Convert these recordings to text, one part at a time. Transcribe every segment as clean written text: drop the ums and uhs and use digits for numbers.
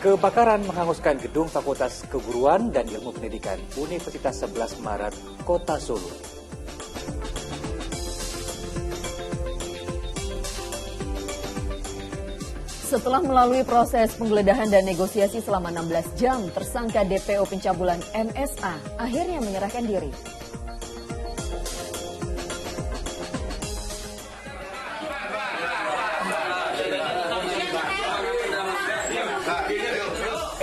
Kebakaran menghanguskan gedung Fakultas Keguruan dan Ilmu Pendidikan Universitas 11 Maret, Kota Solo. Setelah melalui proses penggeledahan dan negosiasi selama 16 jam, tersangka DPO pencabulan MSA akhirnya menyerahkan diri.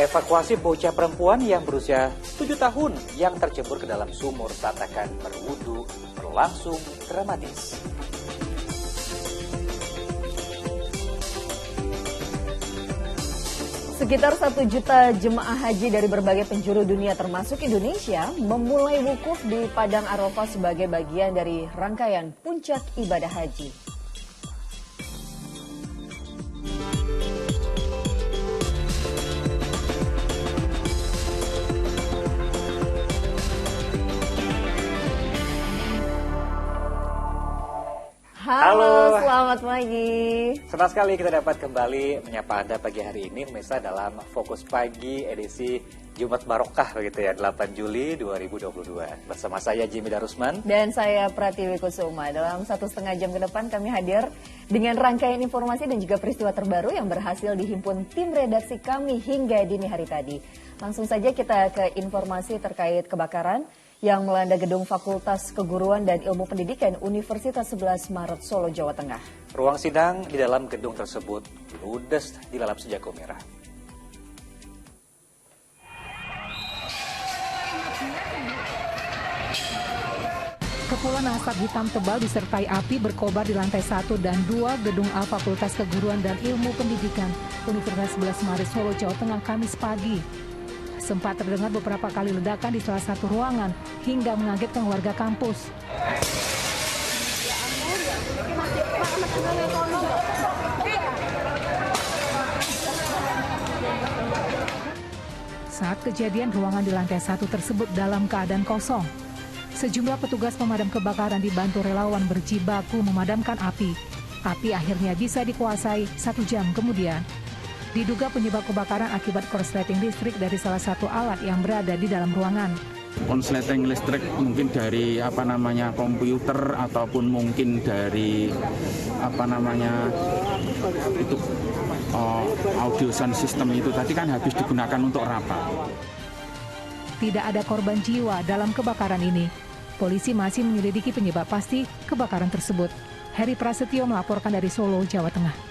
Evakuasi bocah perempuan yang berusia 7 tahun yang tercebur ke dalam sumur saat akan berwudu berlangsung dramatis. Sekitar 1 juta jemaah haji dari berbagai penjuru dunia termasuk Indonesia memulai wukuf di Padang Arafah sebagai bagian dari rangkaian puncak ibadah haji. Halo, selamat pagi. Senang sekali kita dapat kembali menyapa Anda pagi hari ini, pemirsa, dalam Fokus Pagi edisi Jumat Barokah begitu ya, 8 Juli 2022. Bersama saya Jimmy Darusman. Dan saya Pratiwi Kusuma. Dalam 1,5 jam ke depan kami hadir dengan rangkaian informasi dan juga peristiwa terbaru yang berhasil dihimpun tim redaksi kami hingga dini hari tadi. Langsung saja kita ke informasi terkait kebakaran yang melanda gedung Fakultas Keguruan dan Ilmu Pendidikan Universitas 11 Maret, Solo, Jawa Tengah. Ruang sidang di dalam gedung tersebut ludes dilalap sejago merah. Kepulan asap hitam tebal disertai api berkobar di lantai 1 dan 2 gedung A Fakultas Keguruan dan Ilmu Pendidikan Universitas 11 Maret, Solo, Jawa Tengah, Kamis pagi. Sempat terdengar beberapa kali ledakan di salah satu ruangan hingga mengagetkan warga kampus. Saat kejadian, ruangan di lantai 1 tersebut dalam keadaan kosong. Sejumlah petugas pemadam kebakaran dibantu relawan berjibaku memadamkan api. Api akhirnya bisa dikuasai 1 jam kemudian. Diduga penyebab kebakaran akibat korsleting listrik dari salah satu alat yang berada di dalam ruangan. Korsleting listrik mungkin dari komputer ataupun mungkin dari itu audio sound system itu tadi kan habis digunakan untuk rapat. Tidak ada korban jiwa dalam kebakaran ini. Polisi masih menyelidiki penyebab pasti kebakaran tersebut. Heri Prasetyo melaporkan dari Solo, Jawa Tengah.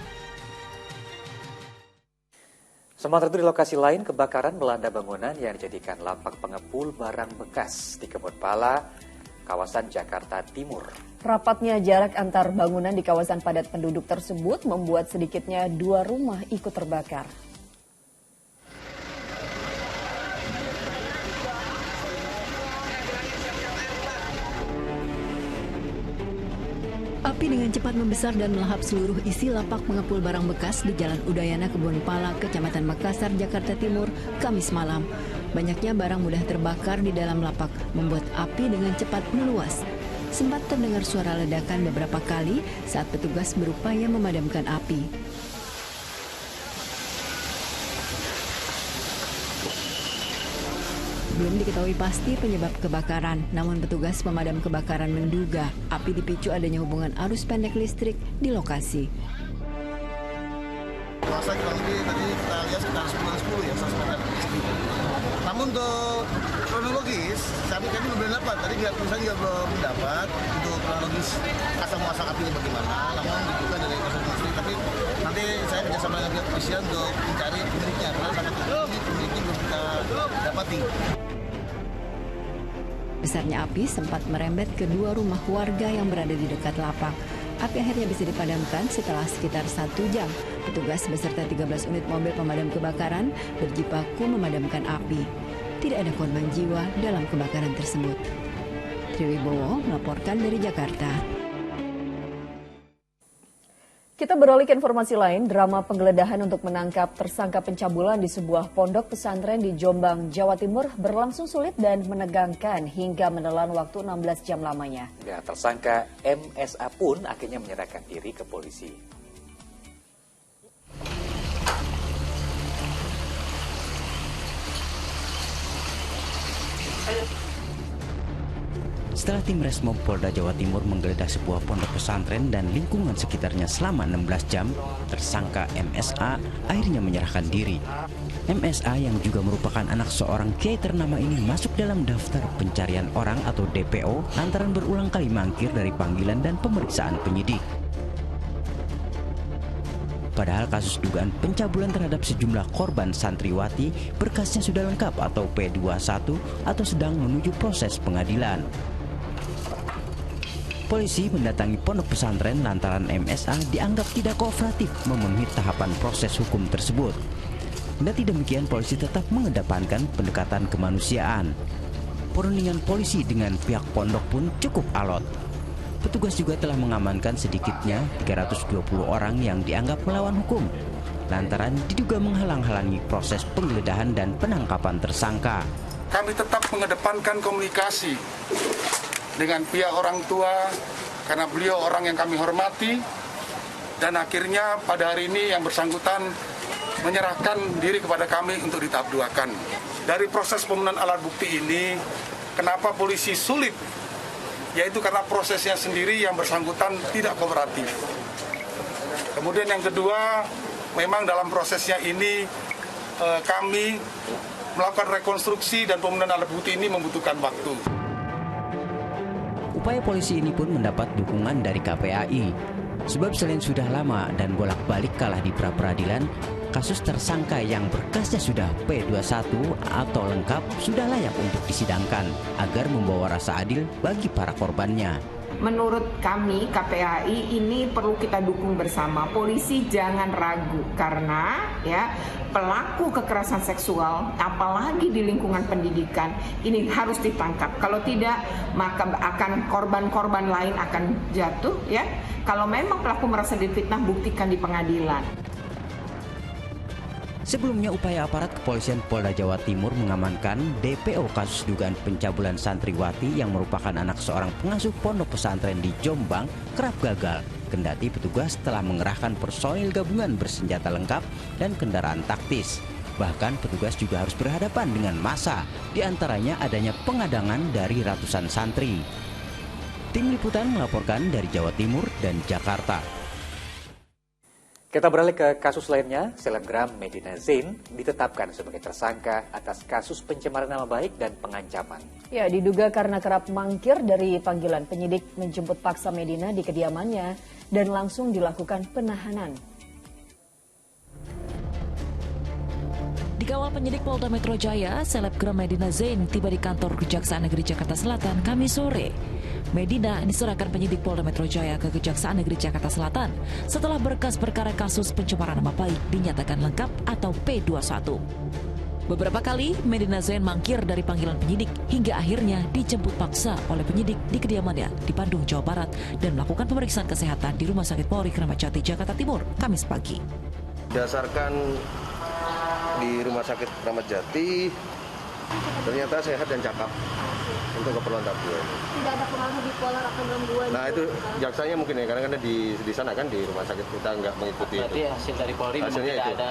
Sementara itu di lokasi lain, kebakaran melanda bangunan yang dijadikan lapak pengepul barang bekas di Kebon Pala, kawasan Jakarta Timur. Rapatnya jarak antar bangunan di kawasan padat penduduk tersebut membuat sedikitnya 2 rumah ikut terbakar. Api dengan cepat membesar dan melahap seluruh isi lapak pengepul barang bekas di Jalan Udayana, Kebon Pala, Kecamatan Makassar, Jakarta Timur, Kamis malam. Banyaknya barang mudah terbakar di dalam lapak, membuat api dengan cepat meluas. Sempat terdengar suara ledakan beberapa kali saat petugas berupaya memadamkan api. Belum diketahui pasti penyebab kebakaran, namun petugas pemadam kebakaran menduga api dipicu adanya hubungan arus pendek listrik di lokasi. Masa kurang lebih tadi kita lihat sekitar 10 ya, 100 meter. Namun untuk kronologis, kami belum dapat. Tadi pihak perusahaan juga belum dapat untuk kronologis asal muasal apinya bagaimana. Namun dibuka dari proses listrik. Tapi nanti saya kerjasama dengan pihak kepolisian untuk mencari pemiliknya. Karena sampai ini pemiliknya belum kita dapati. Besarnya api sempat merembet ke 2 rumah warga yang berada di dekat lapak. Api akhirnya bisa dipadamkan setelah sekitar 1 jam. Petugas beserta 13 unit mobil pemadam kebakaran berjibaku memadamkan api. Tidak ada korban jiwa dalam kebakaran tersebut. Triwibowo melaporkan dari Jakarta. Kita beralih ke informasi lain, drama penggeledahan untuk menangkap tersangka pencabulan di sebuah pondok pesantren di Jombang, Jawa Timur berlangsung sulit dan menegangkan hingga menelan waktu 16 jam lamanya. Ya, tersangka MSA pun akhirnya menyerahkan diri ke polisi. Setelah tim Resmob Polda Jawa Timur menggeledah sebuah pondok pesantren dan lingkungan sekitarnya selama 16 jam, tersangka MSA akhirnya menyerahkan diri. MSA yang juga merupakan anak seorang kiai ternama ini masuk dalam daftar pencarian orang atau DPO lantaran berulang kali mangkir dari panggilan dan pemeriksaan penyidik. Padahal kasus dugaan pencabulan terhadap sejumlah korban santriwati berkasnya sudah lengkap atau P21 atau sedang menuju proses pengadilan. Polisi mendatangi pondok pesantren lantaran MSA dianggap tidak kooperatif memenuhi tahapan proses hukum tersebut. Kendati demikian, polisi tetap mengedepankan pendekatan kemanusiaan. Perundingan polisi dengan pihak pondok pun cukup alot. Petugas juga telah mengamankan sedikitnya 320 orang yang dianggap melawan hukum, lantaran diduga menghalang-halangi proses penggeledahan dan penangkapan tersangka. Kami tetap mengedepankan komunikasi dengan pihak orang tua, karena beliau orang yang kami hormati, dan akhirnya pada hari ini yang bersangkutan menyerahkan diri kepada kami untuk ditahap duakan. Dari proses pemenuhan alat bukti ini, kenapa polisi sulit? Yaitu karena prosesnya sendiri yang bersangkutan tidak kooperatif. Kemudian yang kedua, memang dalam prosesnya ini kami melakukan rekonstruksi dan pemenuhan alat bukti ini membutuhkan waktu. Upaya polisi ini pun mendapat dukungan dari KPAI. Sebab selain sudah lama dan bolak-balik kalah di pra-peradilan, kasus tersangka yang berkasnya sudah P21 atau lengkap sudah layak untuk disidangkan agar membawa rasa adil bagi para korbannya. Menurut kami KPAI ini perlu kita dukung bersama. Polisi jangan ragu karena ya pelaku kekerasan seksual apalagi di lingkungan pendidikan ini harus ditangkap. Kalau tidak maka akan korban-korban lain akan jatuh ya. Kalau memang pelaku merasa difitnah buktikan di pengadilan. Sebelumnya upaya aparat kepolisian Polda Jawa Timur mengamankan DPO kasus dugaan pencabulan santriwati yang merupakan anak seorang pengasuh pondok pesantren di Jombang kerap gagal. Kendati petugas telah mengerahkan personil gabungan bersenjata lengkap dan kendaraan taktis. Bahkan petugas juga harus berhadapan dengan massa, diantaranya adanya pengadangan dari ratusan santri. Tim Liputan melaporkan dari Jawa Timur dan Jakarta. Kita beralih ke kasus lainnya. Selebgram Medina Zain ditetapkan sebagai tersangka atas kasus pencemaran nama baik dan pengancaman. Ya, diduga karena kerap mangkir dari panggilan, penyidik menjemput paksa Medina di kediamannya dan langsung dilakukan penahanan. Dikawal penyidik Polda Metro Jaya, selebgram Medina Zain tiba di kantor Kejaksaan Negeri Jakarta Selatan Kamis sore. Medina diserahkan penyidik Polda Metro Jaya ke Kejaksaan Negeri Jakarta Selatan setelah berkas perkara kasus pencemaran nama baik dinyatakan lengkap atau P21. Beberapa kali Medina Zain mangkir dari panggilan penyidik hingga akhirnya dijemput paksa oleh penyidik di kediamannya di Bandung, Jawa Barat dan melakukan pemeriksaan kesehatan di Rumah Sakit Polri Kramat Jati, Jakarta Timur, Kamis pagi. Berdasarkan di Rumah Sakit Kramat Jati, ternyata sehat dan cakap untuk keperluan tahap 2. Tidak ada pengaruh bipolar atau gangguan? Nah itu jaksanya mungkin ya, karena kan di sana kan di rumah sakit kita nggak mengikuti. Berarti itu. Hasil dari Polri hasilnya tidak itu. ada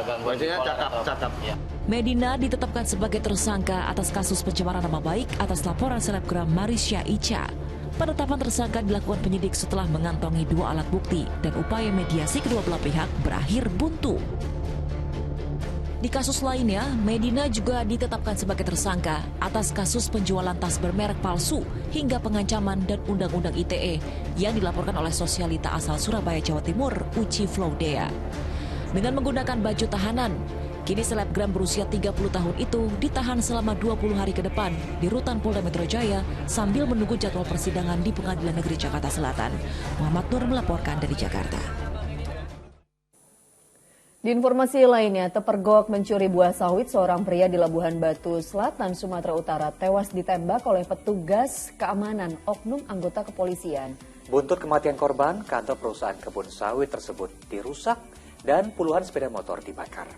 gangguan hasilnya bipolar cakap. Ya. Medina ditetapkan sebagai tersangka atas kasus pencemaran nama baik atas laporan selebgram Marisha Icha. Penetapan tersangka dilakukan penyidik setelah mengantongi 2 alat bukti dan upaya mediasi kedua belah pihak berakhir buntu. Di kasus lainnya, Medina juga ditetapkan sebagai tersangka atas kasus penjualan tas bermerek palsu hingga pengancaman dan Undang-Undang ITE yang dilaporkan oleh sosialita asal Surabaya, Jawa Timur, Uci Flaudea. Dengan menggunakan baju tahanan, kini selebgram berusia 30 tahun itu ditahan selama 20 hari ke depan di Rutan Polda Metro Jaya sambil menunggu jadwal persidangan di Pengadilan Negeri Jakarta Selatan. Muhammad Nur melaporkan dari Jakarta. Di informasi lainnya, terpergok mencuri buah sawit seorang pria di Labuhan Batu Selatan, Sumatera Utara tewas ditembak oleh petugas keamanan oknum anggota kepolisian. Buntut kematian korban, kantor perusahaan kebun sawit tersebut dirusak dan puluhan sepeda motor dibakar.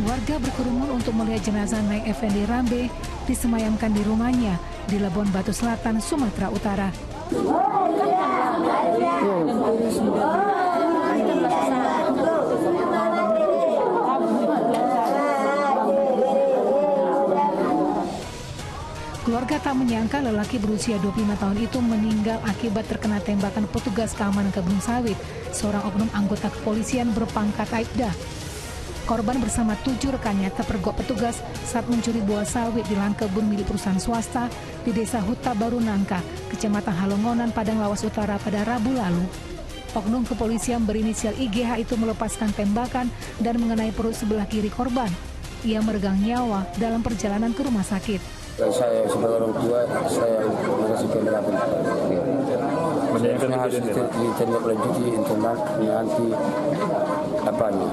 Warga berkerumun untuk melihat jenazah Naik Effendi Rambe disemayamkan di rumahnya di Labuhan Batu Selatan, Sumatera Utara. Keluarga tak menyangka lelaki berusia 25 tahun itu meninggal akibat terkena tembakan petugas keamanan kebun sawit, seorang oknum anggota kepolisian berpangkat Aibda. Korban bersama 7 rekannya terpergok petugas saat mencuri buah sawit di lahan kebun milik perusahaan swasta di Desa Huta Baru Nangka, Kecamatan Halongonan, Padang Lawas Utara pada Rabu lalu. Oknum kepolisian berinisial IGH itu melepaskan tembakan dan mengenai perut sebelah kiri korban. Ia meregang nyawa dalam perjalanan ke rumah sakit. Saya sebagai orang tua, saya mengasih pendapat. Saya harus ditindaklanjuti internal nanti apanya.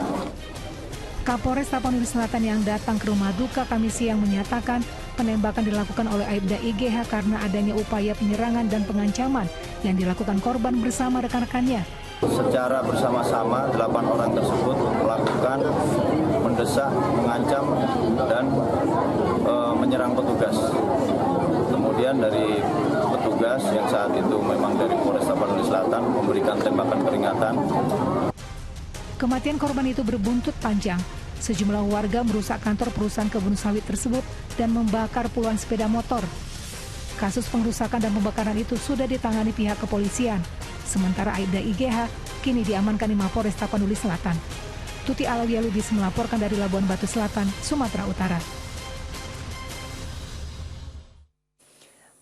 Kapolres Tapanuli Selatan yang datang ke rumah duka Kamis siang menyatakan penembakan dilakukan oleh Aibda IGH karena adanya upaya penyerangan dan pengancaman yang dilakukan korban bersama rekan-rekannya. Secara bersama-sama 8 orang tersebut melakukan mendesak, mengancam, dan menyerang petugas. Kemudian dari petugas yang saat itu memang dari Polres Tapanuli Selatan memberikan tembakan peringatan. Kematian korban itu berbuntut panjang. Sejumlah warga merusak kantor perusahaan kebun sawit tersebut dan membakar puluhan sepeda motor. Kasus pengerusakan dan pembakaran itu sudah ditangani pihak kepolisian. Sementara Aibda IGH kini diamankan di Mapolres Tapanuli Selatan. Tuti Alawiyah Lubis melaporkan dari Labuan Batu Selatan, Sumatera Utara.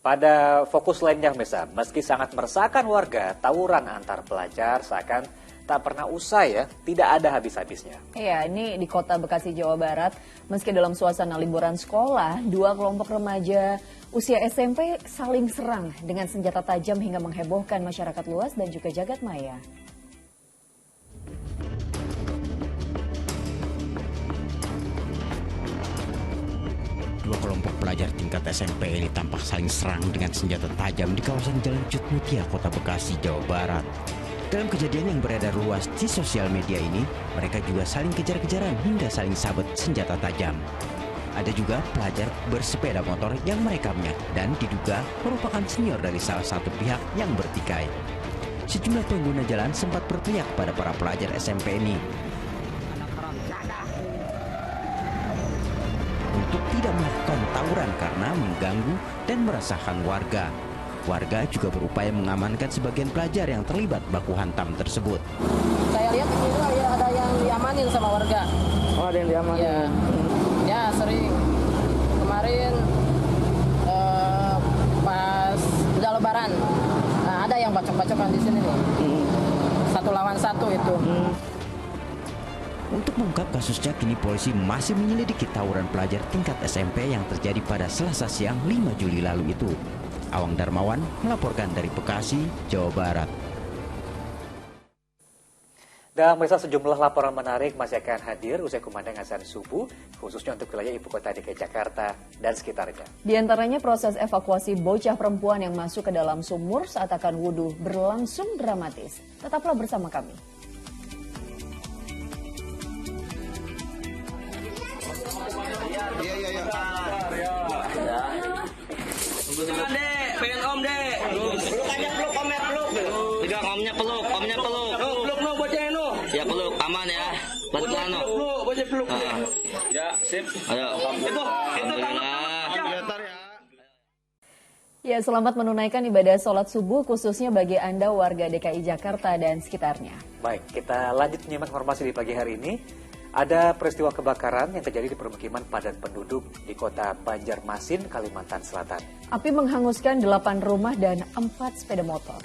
Pada fokus lainnya, Mesa, meski sangat meresahkan warga, tawuran antar pelajar seakan tak pernah usai ya, tidak ada habis-habisnya. Iya, ini di kota Bekasi, Jawa Barat. Meski dalam suasana liburan sekolah, 2 kelompok remaja usia SMP saling serang dengan senjata tajam hingga menghebohkan masyarakat luas dan juga jagat maya. Dua kelompok pelajar tingkat SMP ini tampak saling serang dengan senjata tajam di kawasan Jalan Cut Mutia, Kota Bekasi, Jawa Barat. Dalam kejadian yang beredar luas di sosial media ini, mereka juga saling kejar-kejaran hingga saling sabet senjata tajam. Ada juga pelajar bersepeda motor yang merekamnya dan diduga merupakan senior dari salah satu pihak yang bertikai. Sejumlah pengguna jalan sempat berteriak kepada para pelajar SMP ini untuk tidak melakukan tawuran karena mengganggu dan meresahkan warga. Warga juga berupaya mengamankan sebagian pelajar yang terlibat baku hantam tersebut. Saya lihat di sini ada yang diamanin sama warga. Oh, ada yang diamanin? Ya sering. Kemarin pas udah lebaran, nah, ada yang bacok-bacokan di sini nih. 1 lawan 1 itu. Untuk mengungkap kasusnya, kini polisi masih menyelidiki tawuran pelajar tingkat SMP yang terjadi pada Selasa siang 5 Juli lalu itu. Awang Darmawan melaporkan dari Bekasi, Jawa Barat. Dan pemirsa, sejumlah laporan menarik masih akan hadir usai kumandang azan subuh, khususnya untuk wilayah ibu kota DKI Jakarta dan sekitarnya. Di antaranya proses evakuasi bocah perempuan yang masuk ke dalam sumur saat akan wudhu berlangsung dramatis. Tetaplah bersama kami. Dek, pengen om dek. Peluk aja, peluk omnya, peluk. Pegang omnya peluk, omnya peluk. Peluk no, bocah no. Ya peluk, aman ya. Pelan no. Peluk, bocah peluk. Ya, sip. Ayo. Itu Ya, selamat menunaikan ibadah sholat subuh khususnya bagi Anda warga DKI Jakarta dan sekitarnya. Baik, kita lanjut menyimak informasi di pagi hari ini. Ada peristiwa kebakaran yang terjadi di permukiman padat penduduk di kota Banjarmasin, Kalimantan Selatan. Api menghanguskan 8 rumah dan 4 sepeda motor.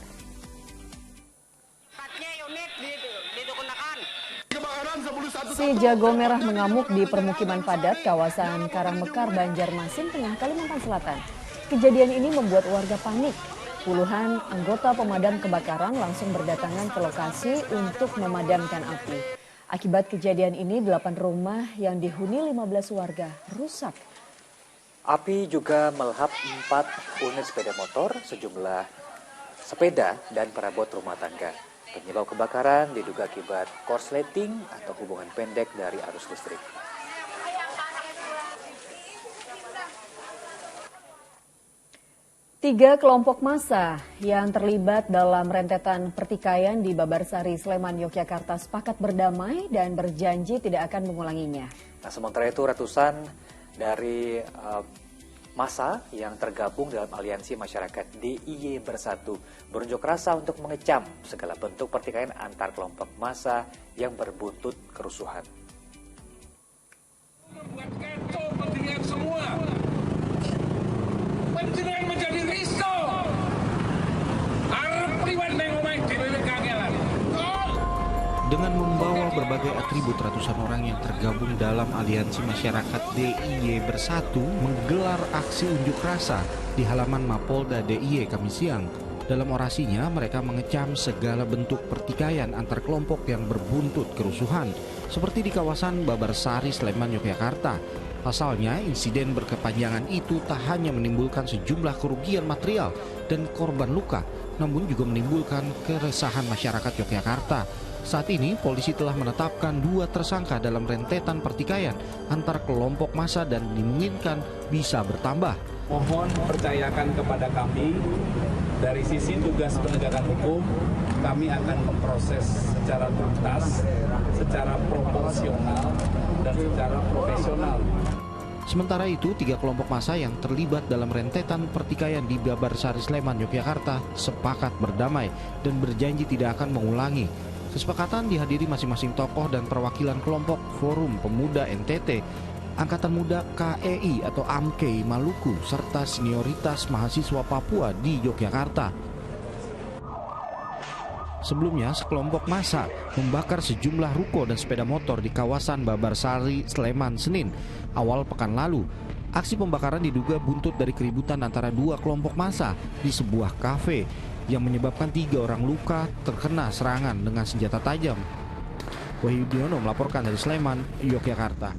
Si jago merah mengamuk di permukiman padat kawasan Karangmekar, Banjarmasin, Tengah Kalimantan Selatan. Kejadian ini membuat warga panik. Puluhan anggota pemadam kebakaran langsung berdatangan ke lokasi untuk memadamkan api. Akibat kejadian ini, 8 rumah yang dihuni 15 warga rusak. Api juga melahap 4 unit sepeda motor, sejumlah sepeda, dan perabot rumah tangga. Penyebab kebakaran diduga akibat korsleting atau hubungan pendek dari arus listrik. Tiga kelompok massa yang terlibat dalam rentetan pertikaian di Babarsari, Sleman, Yogyakarta sepakat berdamai dan berjanji tidak akan mengulanginya. Nah, sementara itu ratusan dari Massa yang tergabung dalam aliansi masyarakat DIY Bersatu berunjuk rasa untuk mengecam segala bentuk pertikaian antar kelompok massa yang berbuntut kerusuhan. Membuat kacau kepentingan semua. Penjenengan menjadi risau. Arep priwan neng omah dhewe kangelan. Dengan membawa berbagai atribut, ratusan orang yang tergabung dalam aliansi masyarakat DIY Bersatu menggelar aksi unjuk rasa di halaman Mapolda DIY Kamis siang. Dalam orasinya, mereka mengecam segala bentuk pertikaian antar kelompok yang berbuntut kerusuhan, seperti di kawasan Babarsari, Sleman, Yogyakarta. Pasalnya, insiden berkepanjangan itu tak hanya menimbulkan sejumlah kerugian material dan korban luka, namun juga menimbulkan keresahan masyarakat Yogyakarta. Saat ini, polisi telah menetapkan 2 tersangka dalam rentetan pertikaian antar kelompok massa dan dimungkinkan bisa bertambah. Mohon percayakan kepada kami, dari sisi tugas penegakan hukum, kami akan memproses secara tuntas, secara proporsional, dan secara profesional. Sementara itu, 3 kelompok massa yang terlibat dalam rentetan pertikaian di Babarsari, Sleman, Yogyakarta sepakat berdamai dan berjanji tidak akan mengulangi. Kesepakatan dihadiri masing-masing tokoh dan perwakilan kelompok Forum Pemuda NTT, Angkatan Muda KEI atau AMKEI Maluku, serta senioritas mahasiswa Papua di Yogyakarta. Sebelumnya, sekelompok massa membakar sejumlah ruko dan sepeda motor di kawasan Babarsari, Sleman, Senin, awal pekan lalu. Aksi pembakaran diduga buntut dari keributan antara 2 kelompok massa di sebuah kafe yang menyebabkan 3 orang luka terkena serangan dengan senjata tajam. Wahyu Diono melaporkan dari Sleman, Yogyakarta.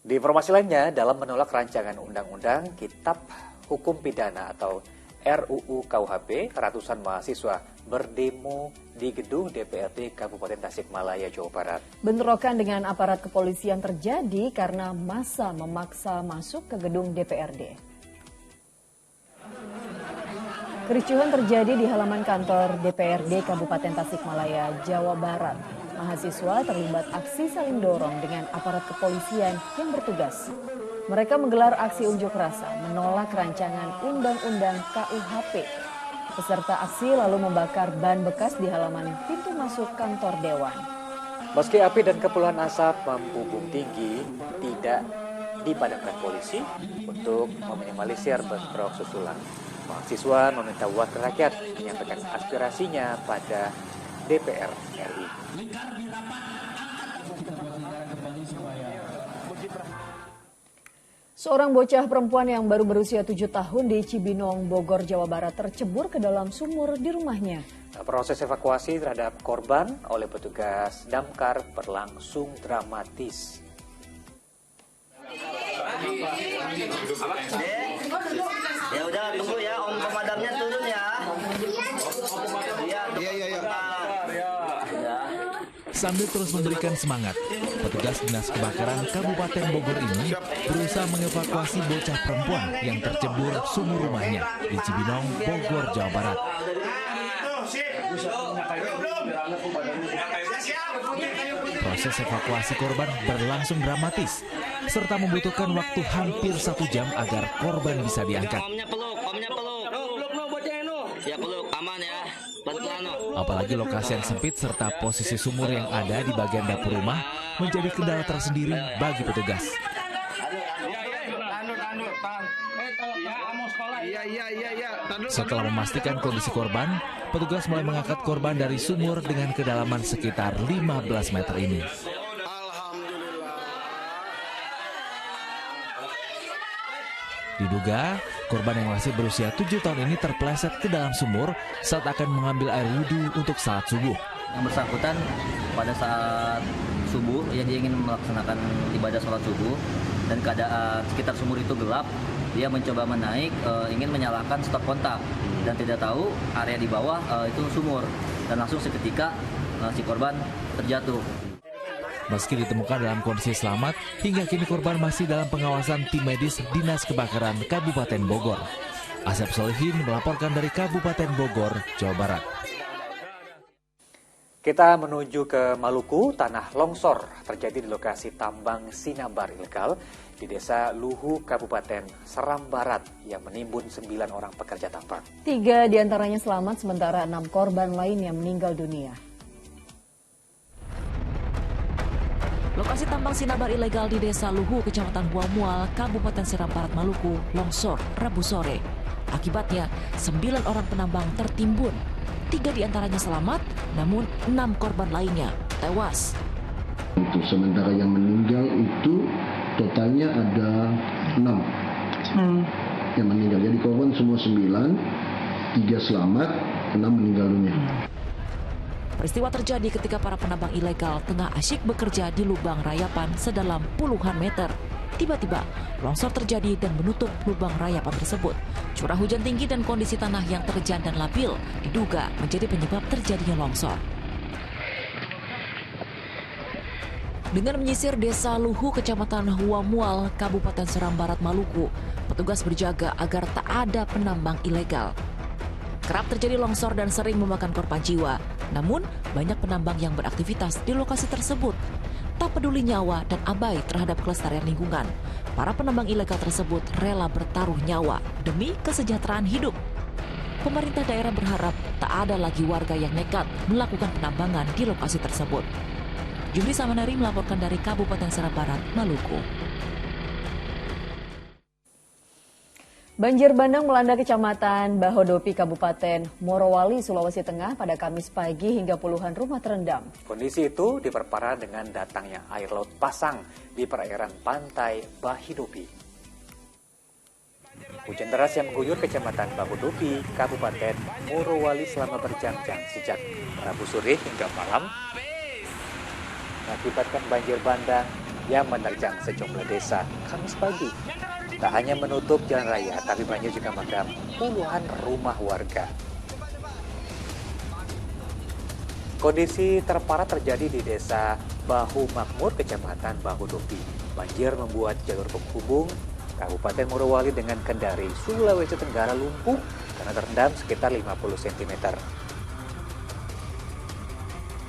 Di informasi lainnya, dalam menolak rancangan undang-undang Kitab Hukum Pidana atau RUU KUHP, ratusan mahasiswa berdemo di gedung DPRD Kabupaten Tasikmalaya, Jawa Barat. Bentrokan dengan aparat kepolisian terjadi karena massa memaksa masuk ke gedung DPRD. Kericuhan terjadi di halaman kantor DPRD Kabupaten Tasikmalaya, Jawa Barat. Mahasiswa terlibat aksi saling dorong dengan aparat kepolisian yang bertugas. Mereka menggelar aksi unjuk rasa menolak rancangan Undang-Undang KUHP. Peserta aksi lalu membakar ban bekas di halaman pintu masuk kantor Dewan. Meski api dan kepulan asap membumbung tinggi, tidak dipadamkan polisi untuk meminimalisir bentrok susulan. Mahasiswa meminta wakil rakyat menyampaikan aspirasinya pada DPR RI. Seorang bocah perempuan yang baru berusia 7 tahun di Cibinong, Bogor, Jawa Barat tercebur ke dalam sumur di rumahnya. Proses evakuasi terhadap korban oleh petugas damkar berlangsung dramatis. Ya udah, tunggu ya, Om pemadamnya turun ya. Iya. Sambil terus memberikan semangat, petugas Dinas Kebakaran Kabupaten Bogor ini berusaha mengevakuasi bocah perempuan yang tercebur sumur rumahnya di Cibinong, Bogor, Jawa Barat. Proses evakuasi korban berlangsung dramatis, serta membutuhkan waktu hampir 1 jam agar korban bisa diangkat. Omnya peluk. Ya peluk, aman ya. Apalagi lokasi yang sempit serta posisi sumur yang ada di bagian dapur rumah menjadi kendala tersendiri bagi petugas. Setelah memastikan kondisi korban, petugas mulai mengangkat korban dari sumur dengan kedalaman sekitar 15 meter ini. Diduga, korban yang masih berusia 7 tahun ini terpeleset ke dalam sumur saat akan mengambil air wudhu untuk salat subuh. Yang bersangkutan pada saat subuh, dia ingin melaksanakan ibadah sholat subuh dan keadaan sekitar sumur itu gelap. Dia mencoba menaik, ingin menyalakan stop kontak dan tidak tahu area di bawah itu sumur dan langsung seketika si korban terjatuh. Meski ditemukan dalam kondisi selamat, hingga kini korban masih dalam pengawasan tim medis Dinas Kebakaran Kabupaten Bogor. Asep Solihin melaporkan dari Kabupaten Bogor, Jawa Barat. Kita menuju ke Maluku. Tanah longsor terjadi di lokasi tambang Sinabar ilegal di Desa Luhu, Kabupaten Seram Barat yang menimbun 9 orang pekerja tambang. 3 diantaranya selamat, sementara 6 korban lain yang meninggal dunia. Lokasi tambang Sinabar ilegal di Desa Luhu, Kecamatan Buamual, Kabupaten Seram Barat, Maluku, longsor Rabu sore. Akibatnya, 9 orang penambang tertimbun. 3 diantaranya selamat, namun 6 korban lainnya tewas. Untuk sementara yang meninggal itu totalnya ada 6 yang meninggal. Jadi korban semua 9, 3 selamat, 6 meninggal dunia. Peristiwa terjadi ketika para penambang ilegal tengah asyik bekerja di lubang rayapan sedalam puluhan meter. Tiba-tiba, longsor terjadi dan menutup lubang rayapan tersebut. Curah hujan tinggi dan kondisi tanah yang terjal dan labil diduga menjadi penyebab terjadinya longsor. Dengan menyisir Desa Luhu, Kecamatan Huamual, Kabupaten Seram Barat, Maluku, petugas berjaga agar tak ada penambang ilegal. Kerap terjadi longsor dan sering memakan korban jiwa. Namun, banyak penambang yang beraktivitas di lokasi tersebut. Tak peduli nyawa dan abai terhadap kelestarian lingkungan, para penambang ilegal tersebut rela bertaruh nyawa demi kesejahteraan hidup. Pemerintah daerah berharap tak ada lagi warga yang nekat melakukan penambangan di lokasi tersebut. Jumri Samanari melaporkan dari Kabupaten Seram Barat, Maluku. Banjir bandang melanda Kecamatan Bahodopi, Kabupaten Morowali, Sulawesi Tengah pada Kamis pagi hingga puluhan rumah terendam. Kondisi itu diperparah dengan datangnya air laut pasang di perairan pantai Bahodopi. Hujan deras yang mengguyur Kecamatan Bahodopi, Kabupaten Morowali selama berjam-jam sejak Rabu sore hingga malam mengakibatkan banjir bandang yang menerjang sejumlah desa Kamis pagi. Tak hanya menutup jalan raya, tapi banjir juga merendam puluhan rumah warga. Kondisi terparah terjadi di Desa Bahu Makmur, Kecamatan Bahodopi. Banjir membuat jalur penghubung Kabupaten Morowali dengan Kendari, Sulawesi Tenggara lumpuh karena terendam sekitar 50 cm.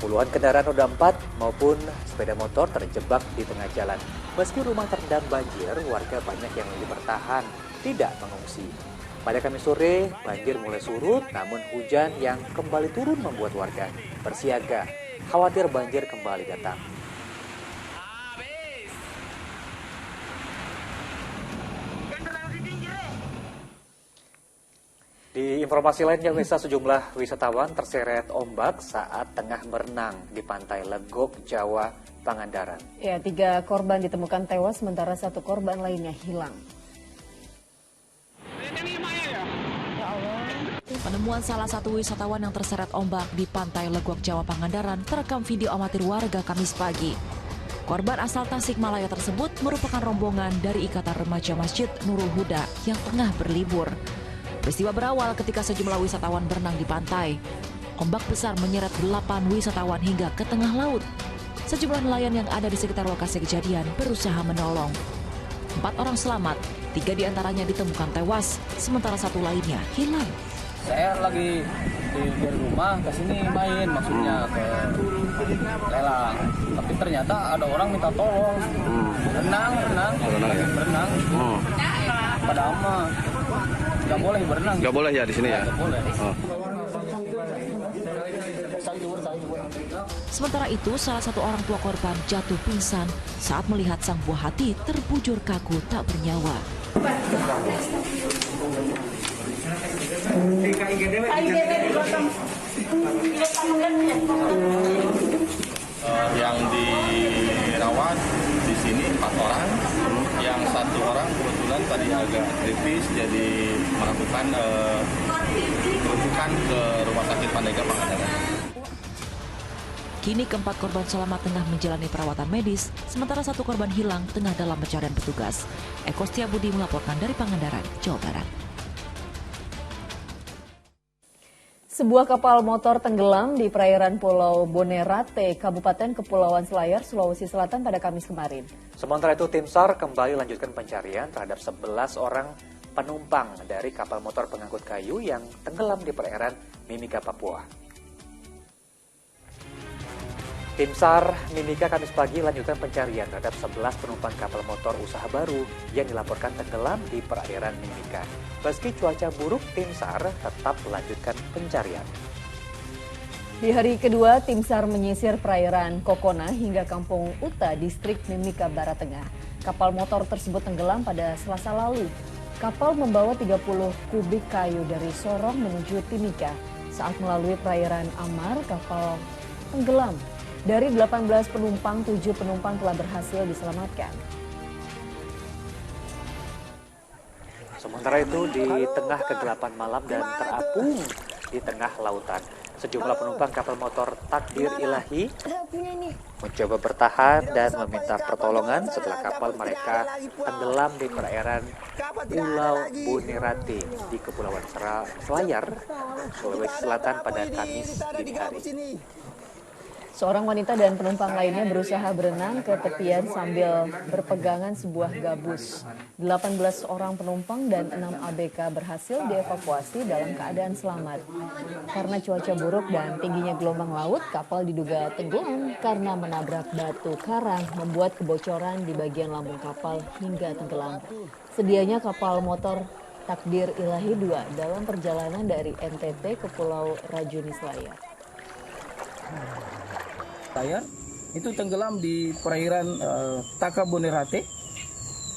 Puluhan kendaraan roda 4 maupun sepeda motor terjebak di tengah jalan. Meski rumah terendam banjir, warga banyak yang lebih bertahan, tidak mengungsi. Pada Kamis sore, banjir mulai surut, namun hujan yang kembali turun membuat warga bersiaga, khawatir banjir kembali datang. Di informasi lainnya, sejumlah wisatawan terseret ombak saat tengah berenang di pantai Legok, Jawa, Pangandaran. Ya, 3 korban ditemukan tewas, sementara 1 korban lainnya hilang. Penemuan salah satu wisatawan yang terseret ombak di pantai Legok, Jawa, Pangandaran terekam video amatir warga Kamis pagi. Korban asal Tasikmalaya tersebut merupakan rombongan dari Ikatan Remaja Masjid Nurul Huda yang tengah berlibur. Peristiwa berawal ketika sejumlah wisatawan berenang di pantai. Ombak besar menyeret 8 wisatawan hingga ke tengah laut. Sejumlah nelayan yang ada di sekitar lokasi kejadian berusaha menolong. 4 orang selamat, 3 diantaranya ditemukan tewas, sementara 1 lainnya hilang. Saya lagi di rumah ke sini main, maksudnya ke lelang. Tapi ternyata ada orang minta tolong. Berenang. Pada ama. Nggak boleh berenang. Nggak boleh ya di sini ya? Nggak boleh. Oh. Sementara itu, salah satu orang tua korban jatuh pingsan saat melihat sang buah hati terbujur kaku tak bernyawa. Yang dirawat di sini 4 orang, yang 1 orang kebetulan tadi agak kritis, jadi melakukan rujukan ke Rumah Sakit Pandega Pangandaran. Kini keempat korban selamat tengah menjalani perawatan medis, sementara 1 korban hilang tengah dalam pencarian petugas. Eko Setiabudi melaporkan dari Pangandaran, Jawa Barat. Sebuah kapal motor tenggelam di perairan Pulau Bonerate, Kabupaten Kepulauan Selayar, Sulawesi Selatan pada Kamis kemarin. Sementara itu, tim SAR kembali lanjutkan pencarian terhadap 11 orang penumpang dari kapal motor pengangkut kayu yang tenggelam di perairan Mimika, Papua. Tim SAR Mimika Kamis pagi lanjutkan pencarian terhadap 11 penumpang kapal motor usaha baru yang dilaporkan tenggelam di perairan Mimika. Meski cuaca buruk, tim SAR tetap melanjutkan pencarian. Di hari kedua, tim SAR menyisir perairan Kokona hingga Kampung Uta, distrik Mimika Barat Tengah. Kapal motor tersebut tenggelam pada Selasa lalu. Kapal membawa 30 kubik kayu dari Sorong menuju Timika. Saat melalui perairan Amar, kapal tenggelam. Dari 18 penumpang, 7 penumpang telah berhasil diselamatkan. Sementara itu, di tengah kegelapan malam dan terapung di tengah lautan, sejumlah penumpang kapal motor Takdir Ilahi mencoba bertahan dan meminta pertolongan setelah kapal mereka tenggelam di perairan Pulau Bunirati di Kepulauan Selayar, Sulawesi Selatan pada Kamis dini hari. Seorang wanita dan penumpang lainnya berusaha berenang ke tepian sambil berpegangan sebuah gabus. 18 orang penumpang dan 6 ABK berhasil dievakuasi dalam keadaan selamat. Karena cuaca buruk dan tingginya gelombang laut, kapal diduga tenggelam karena menabrak batu karang, membuat kebocoran di bagian lambung kapal hingga tenggelam. Sedianya kapal motor Takdir Ilahi 2 dalam perjalanan dari NTT ke Pulau Rajuni Selayar. Itu tenggelam di perairan Takabonerate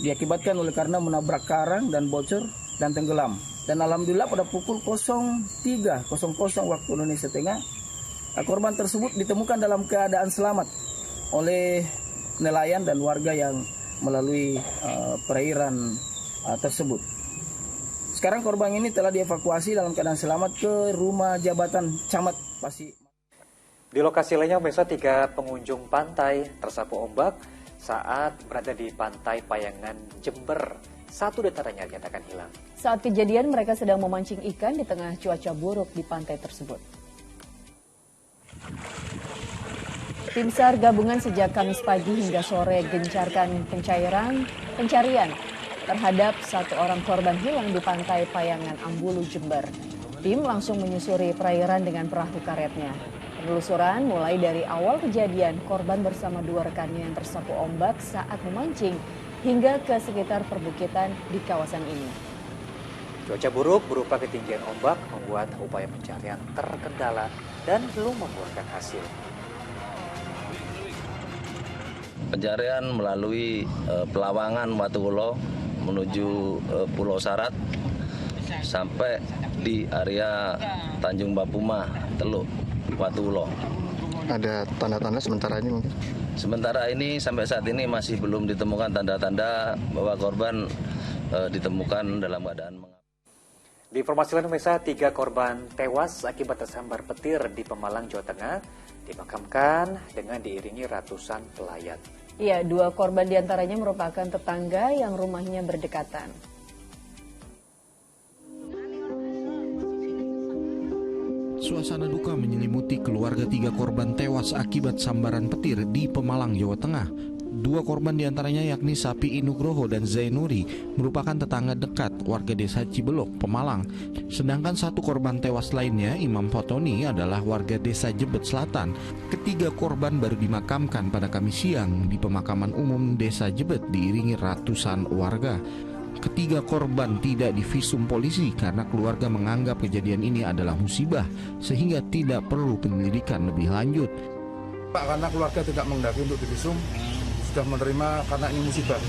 diakibatkan oleh karena menabrak karang dan bocor dan tenggelam. Dan alhamdulillah pada pukul 03.00 waktu Indonesia Tengah, korban tersebut ditemukan dalam keadaan selamat oleh nelayan dan warga yang melalui perairan tersebut. Sekarang korban ini telah dievakuasi dalam keadaan selamat ke rumah jabatan Camat Pasi. Di lokasi lainnya, pemirsa, 3 pengunjung pantai tersapu ombak saat berada di pantai Payangan, Jember. 1 diantaranya dinyatakan hilang. Saat kejadian, mereka sedang memancing ikan di tengah cuaca buruk di pantai tersebut. Tim SAR gabungan sejak Kamis pagi hingga sore gencarkan pencarian terhadap 1 orang korban hilang di pantai Payangan, Ambulu, Jember. Tim langsung menyusuri perairan dengan perahu karetnya. Penelusuran mulai dari awal kejadian, korban bersama 2 rekannya yang tersapu ombak saat memancing hingga ke sekitar perbukitan di kawasan ini. Cuaca buruk berupa ketinggian ombak membuat upaya pencarian terkendala dan belum membuahkan hasil. Pencarian melalui pelawangan Watulo menuju Pulau Sarat sampai di area Tanjung Bapuma, Teluk Watulo. Ada tanda-tanda sementara ini mungkin? Sementara ini sampai saat ini masih belum ditemukan tanda-tanda bahwa korban ditemukan dalam keadaan mengapung. Di informasi lain, pemirsa, 3 korban tewas akibat tersambar petir di Pemalang, Jawa Tengah dimakamkan dengan diiringi ratusan pelayat. Iya, 2 korban diantaranya merupakan tetangga yang rumahnya berdekatan. Suasana duka menyelimuti keluarga 3 korban tewas akibat sambaran petir di Pemalang, Jawa Tengah. 2 korban diantaranya yakni Sapi Inugroho dan Zainuri merupakan tetangga dekat warga desa Cibelok, Pemalang. Sedangkan 1 korban tewas lainnya, Imam Fotoni, adalah warga desa Jebet Selatan. Ketiga korban baru dimakamkan pada Kamis siang di pemakaman umum desa Jebet diiringi ratusan warga. Ketiga korban tidak divisum polisi karena keluarga menganggap kejadian ini adalah musibah sehingga tidak perlu penyelidikan lebih lanjut. Pak, karena keluarga tidak menghendaki untuk divisum, sudah menerima karena ini musibah.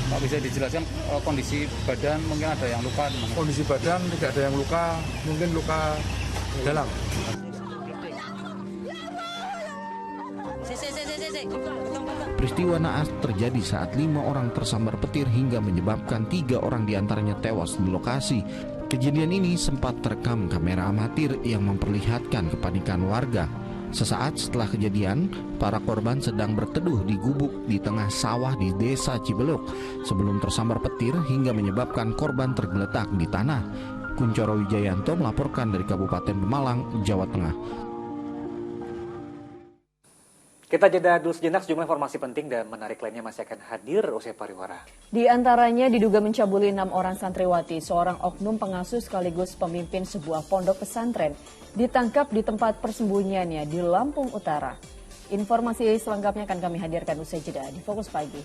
Pak, bisa dijelaskan kondisi badan, mungkin ada yang luka? Kondisi badan tidak ada yang luka, mungkin luka dalam. Peristiwa naas terjadi saat 5 orang tersambar petir hingga menyebabkan 3 orang diantaranya tewas di lokasi. Kejadian ini sempat terekam kamera amatir yang memperlihatkan kepanikan warga. Sesaat setelah kejadian, para korban sedang berteduh di gubuk di tengah sawah di desa Cibelok sebelum tersambar petir hingga menyebabkan korban tergeletak di tanah. Kuncoro Wijayanto melaporkan dari Kabupaten Pemalang, Jawa Tengah. Kita jeda dulu sejenak, sejumlah informasi penting dan menarik lainnya masih akan hadir usai pariwara. Di antaranya diduga mencabuli 6 orang santriwati, seorang oknum pengasuh sekaligus pemimpin sebuah pondok pesantren ditangkap di tempat persembunyiannya di Lampung Utara. Informasi selengkapnya akan kami hadirkan usai jeda di Fokus Pagi.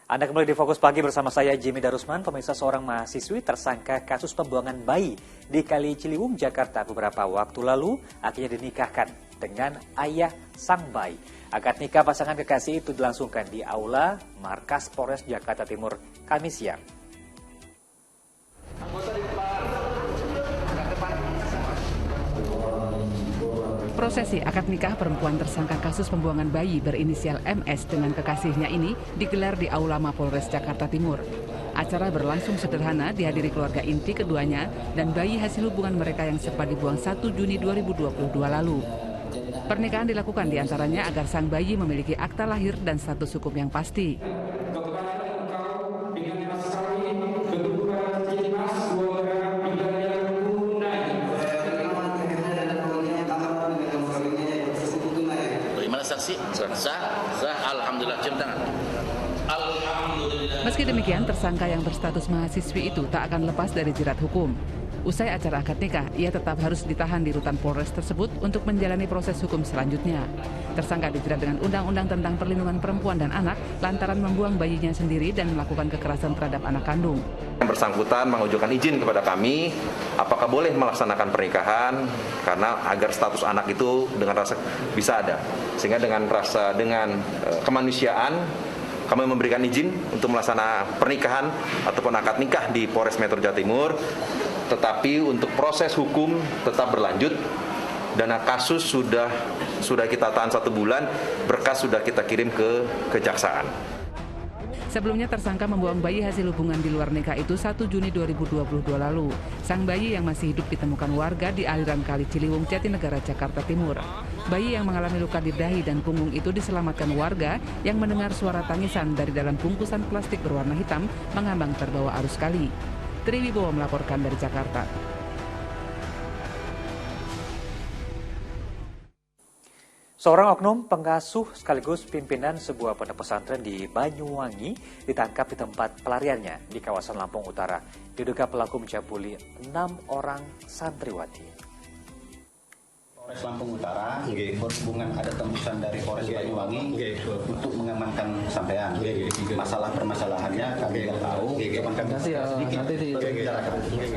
Anda kembali di Fokus Pagi bersama saya Jimmy Darusman. Pemirsa, seorang mahasiswi tersangka kasus pembuangan bayi di Kali Ciliwung, Jakarta beberapa waktu lalu akhirnya dinikahkan dengan ayah sang bayi. Akad nikah pasangan kekasih itu dilangsungkan di Aula Markas Polres Jakarta Timur Kamis siang. Prosesi akad nikah perempuan tersangka kasus pembuangan bayi berinisial MS dengan kekasihnya ini digelar di Aula Mapolres Jakarta Timur. Acara berlangsung sederhana, dihadiri keluarga inti keduanya dan bayi hasil hubungan mereka yang sempat dibuang 1 Juni 2022 lalu. Pernikahan dilakukan diantaranya agar sang bayi memiliki akta lahir dan status hukum yang pasti. Saksi sah, alhamdulillah, cium tangan. Alhamdulillah. Meski demikian, tersangka yang berstatus mahasiswi itu tak akan lepas dari jerat hukum. Usai acara akad nikah, ia tetap harus ditahan di rutan Polres tersebut untuk menjalani proses hukum selanjutnya. Tersangka dijerat dengan Undang-Undang tentang Perlindungan Perempuan dan Anak lantaran membuang bayinya sendiri dan melakukan kekerasan terhadap anak kandung. Yang bersangkutan mengajukan izin kepada kami, apakah boleh melaksanakan pernikahan karena agar status anak itu dengan rasa bisa ada, sehingga dengan kemanusiaan kami memberikan izin untuk melaksanakan pernikahan ataupun akad nikah di Polres Metro Jawa Timur, tetapi untuk proses hukum tetap berlanjut. Dana kasus sudah kita tahan 1 bulan, berkas sudah kita kirim ke kejaksaan. Sebelumnya tersangka membuang bayi hasil hubungan di luar nikah itu 1 Juni 2022 lalu. Sang bayi yang masih hidup ditemukan warga di aliran Kali Ciliwung, Jatinegara, Jakarta Timur. Bayi yang mengalami luka di dahi dan punggung itu diselamatkan warga yang mendengar suara tangisan dari dalam bungkusan plastik berwarna hitam mengambang terbawa arus kali. Triwibowo melaporkan dari Jakarta. Seorang oknum pengasuh sekaligus pimpinan sebuah pondok pesantren di Banyuwangi ditangkap di tempat pelariannya di kawasan Lampung Utara. Diduga pelaku mencabuli 6 orang santriwati. Polres Lampung Utara berhubungan ada tembusan dari Polres Banyuwangi untuk mengamankan sampean. Masalah permasalahannya kami tidak tahu.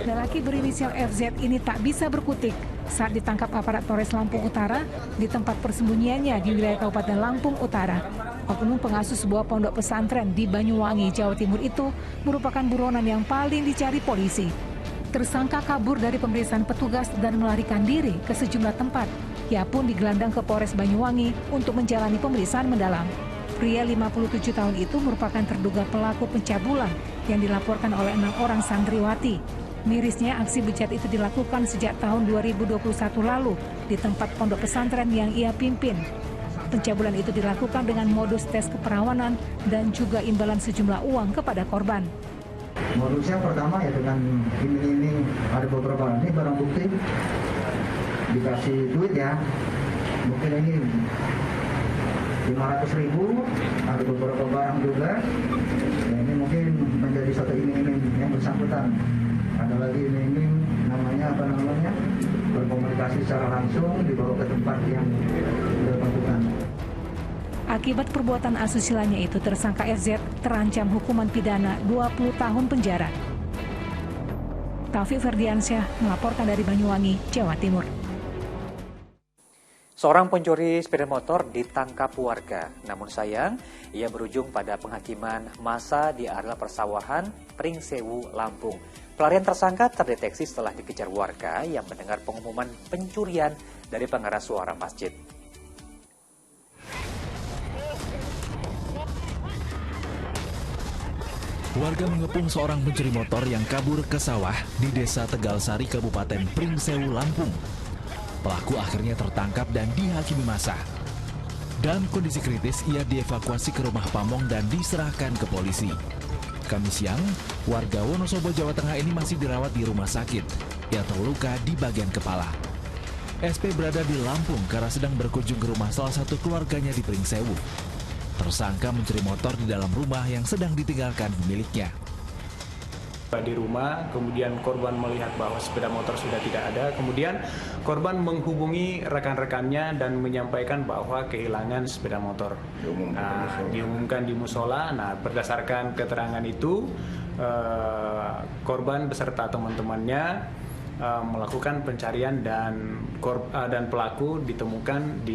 Lelaki berinisial FZ ini tak bisa berkutik saat ditangkap aparat Polres Lampung Utara di tempat persembunyiannya di wilayah Kabupaten Lampung Utara. Oknum pengasuh sebuah pondok pesantren di Banyuwangi, Jawa Timur itu merupakan buronan yang paling dicari polisi. Tersangka kabur dari pemeriksaan petugas dan melarikan diri ke sejumlah tempat. Ia pun digelandang ke Polres Banyuwangi untuk menjalani pemeriksaan mendalam. Pria 57 tahun itu merupakan terduga pelaku pencabulan yang dilaporkan oleh 6 orang santriwati. Mirisnya, aksi bejat itu dilakukan sejak tahun 2021 lalu di tempat pondok pesantren yang ia pimpin. Pencabulan itu dilakukan dengan modus tes keperawanan dan juga imbalan sejumlah uang kepada korban. Modusnya pertama ya dengan iming-iming, ada beberapa ini barang bukti dikasih duit ya, mungkin ini 500.000, ada beberapa barang juga, ya, ini mungkin menjadi satu iming-iming yang bersangkutan. Ada lagi iming-iming namanya berkomunikasi secara langsung dibawa ke tempat yang ditentukan. Akibat perbuatan asusilanya itu, tersangka FZ terancam hukuman pidana 20 tahun penjara. Taufik Ferdiansyah melaporkan dari Banyuwangi, Jawa Timur. Seorang pencuri sepeda motor ditangkap warga. Namun sayang, ia berujung pada penghakiman massa di area persawahan Pringsewu, Lampung. Pelarian tersangka terdeteksi setelah dikejar warga yang mendengar pengumuman pencurian dari pengeras suara masjid. Warga mengepung seorang pencuri motor yang kabur ke sawah di Desa Tegalsari, Kabupaten Pringsewu, Lampung. Pelaku akhirnya tertangkap dan dihakimi massa. Dalam kondisi kritis, ia dievakuasi ke rumah pamong dan diserahkan ke polisi. Kamis siang, warga Wonosobo, Jawa Tengah ini masih dirawat di rumah sakit. Ia terluka di bagian kepala. SP berada di Lampung karena sedang berkunjung ke rumah salah satu keluarganya di Pringsewu. Tersangka mencuri motor di dalam rumah yang sedang ditinggalkan pemiliknya. Di rumah, kemudian korban melihat bahwa sepeda motor sudah tidak ada, kemudian korban menghubungi rekan-rekannya dan menyampaikan bahwa kehilangan sepeda motor. Diumumkan di musola. Nah, berdasarkan keterangan itu, korban beserta teman-temannya melakukan pencarian dan pelaku ditemukan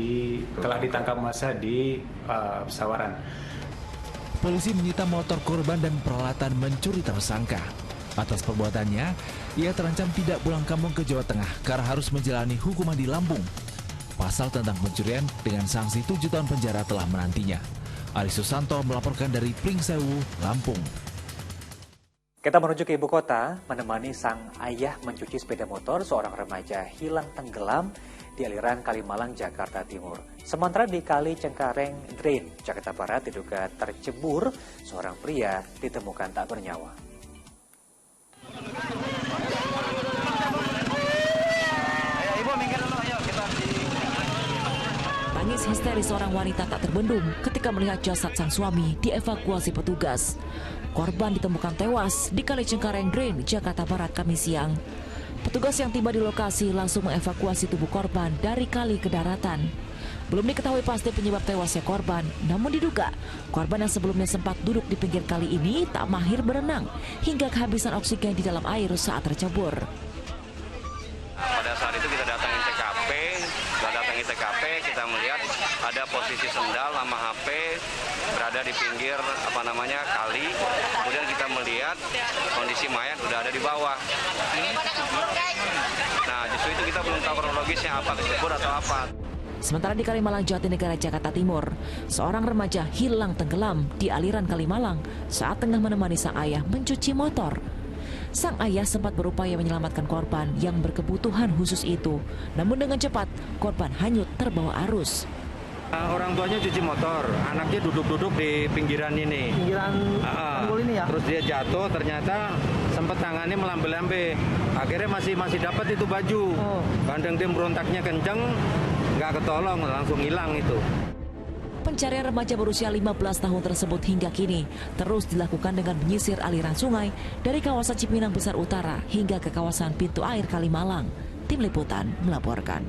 telah ditangkap massa di Sawaran. Polisi menyita motor korban dan peralatan mencuri tersangka. Atas perbuatannya, ia terancam tidak pulang kampung ke Jawa Tengah karena harus menjalani hukuman di Lampung. Pasal tentang pencurian dengan sanksi 7 tahun penjara telah menantinya. Ari Susanto melaporkan dari Pringsewu, Lampung. Kita menuju ke ibu kota, menemani sang ayah mencuci sepeda motor seorang remaja hilang tenggelam di aliran Kalimalang, Jakarta Timur. Sementara di Kali Cengkareng Drain, Jakarta Barat diduga tercebur, seorang pria ditemukan tak bernyawa. Tangis histeris seorang wanita tak terbendung ketika melihat jasad sang suami dievakuasi petugas. Korban ditemukan tewas di Kali Cengkareng Drain, Jakarta Barat, Kamis siang. Petugas yang tiba di lokasi langsung mengevakuasi tubuh korban dari kali ke daratan. Belum diketahui pasti penyebab tewasnya korban, namun diduga korban yang sebelumnya sempat duduk di pinggir kali ini tak mahir berenang hingga kehabisan oksigen di dalam air saat tercebur. Pada saat itu kita datangi TKP, kita melihat ada posisi sendal sama HP berada di pinggir kali. Kemudian kita melihat kondisi mayat sudah ada di bawah. Nah, justru itu kita belum tahu kronologisnya apa kecebur atau apa. Sementara di Kalimalang, Jatinegara, Jakarta Timur, seorang remaja hilang tenggelam di aliran Kalimalang saat tengah menemani sang ayah mencuci motor. Sang ayah sempat berupaya menyelamatkan korban yang berkebutuhan khusus itu. Namun dengan cepat, korban hanyut terbawa arus. Orang tuanya cuci motor, anaknya duduk-duduk di pinggiran ini. Pinggiran tanggul ini ya? Terus dia jatuh, ternyata sempat tangannya melambe-lambe. Akhirnya masih dapat itu baju. Bandeng dia berontaknya kenceng, nggak ketolong, langsung hilang itu. Pencarian remaja berusia 15 tahun tersebut hingga kini terus dilakukan dengan menyisir aliran sungai dari kawasan Cipinang Besar Utara hingga ke kawasan Pintu Air Kalimalang. Tim Liputan melaporkan.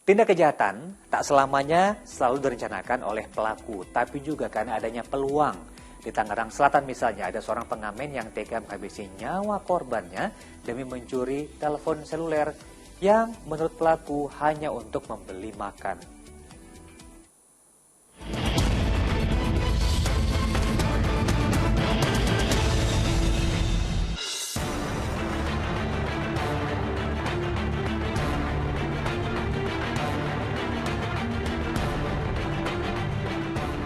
Tindak kejahatan tak selamanya selalu direncanakan oleh pelaku, tapi juga karena adanya peluang. Di Tangerang Selatan misalnya ada seorang pengamen yang tega menghabisi nyawa korbannya demi mencuri telepon seluler yang menurut pelaku hanya untuk membeli makan.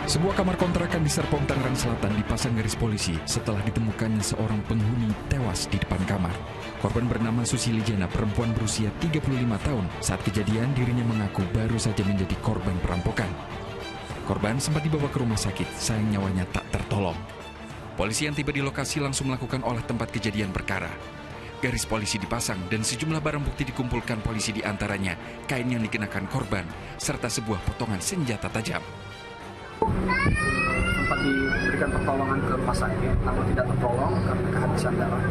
Sebuah kamar kontrakan di Serpong, Tangerang Selatan dipasang garis polisi setelah ditemukannya seorang penghuni tewas di depan kamar. Korban bernama Susili Jena, perempuan berusia 35 tahun. Saat kejadian, dirinya mengaku baru saja menjadi korban perampokan. Korban sempat dibawa ke rumah sakit, sayang nyawanya tak tertolong. Polisi yang tiba di lokasi langsung melakukan olah tempat kejadian perkara. Garis polisi dipasang dan sejumlah barang bukti dikumpulkan polisi, di antaranya kain yang dikenakan korban, serta sebuah potongan senjata tajam. Sempat diberikan pertolongan ke rumah sakit, namun tidak tertolong karena kehabisan darah.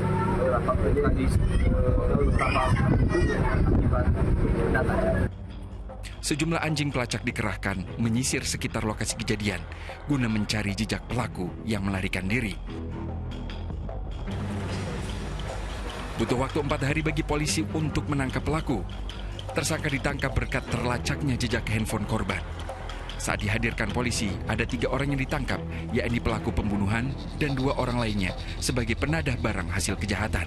Tadi beberapa akibat data. Sejumlah anjing pelacak dikerahkan menyisir sekitar lokasi kejadian guna mencari jejak pelaku yang melarikan diri. Butuh waktu 4 hari bagi polisi untuk menangkap pelaku. Tersangka ditangkap berkat terlacaknya jejak handphone korban. Saat dihadirkan polisi, ada 3 orang yang ditangkap, yakni pelaku pembunuhan dan 2 orang lainnya sebagai penadah barang hasil kejahatan.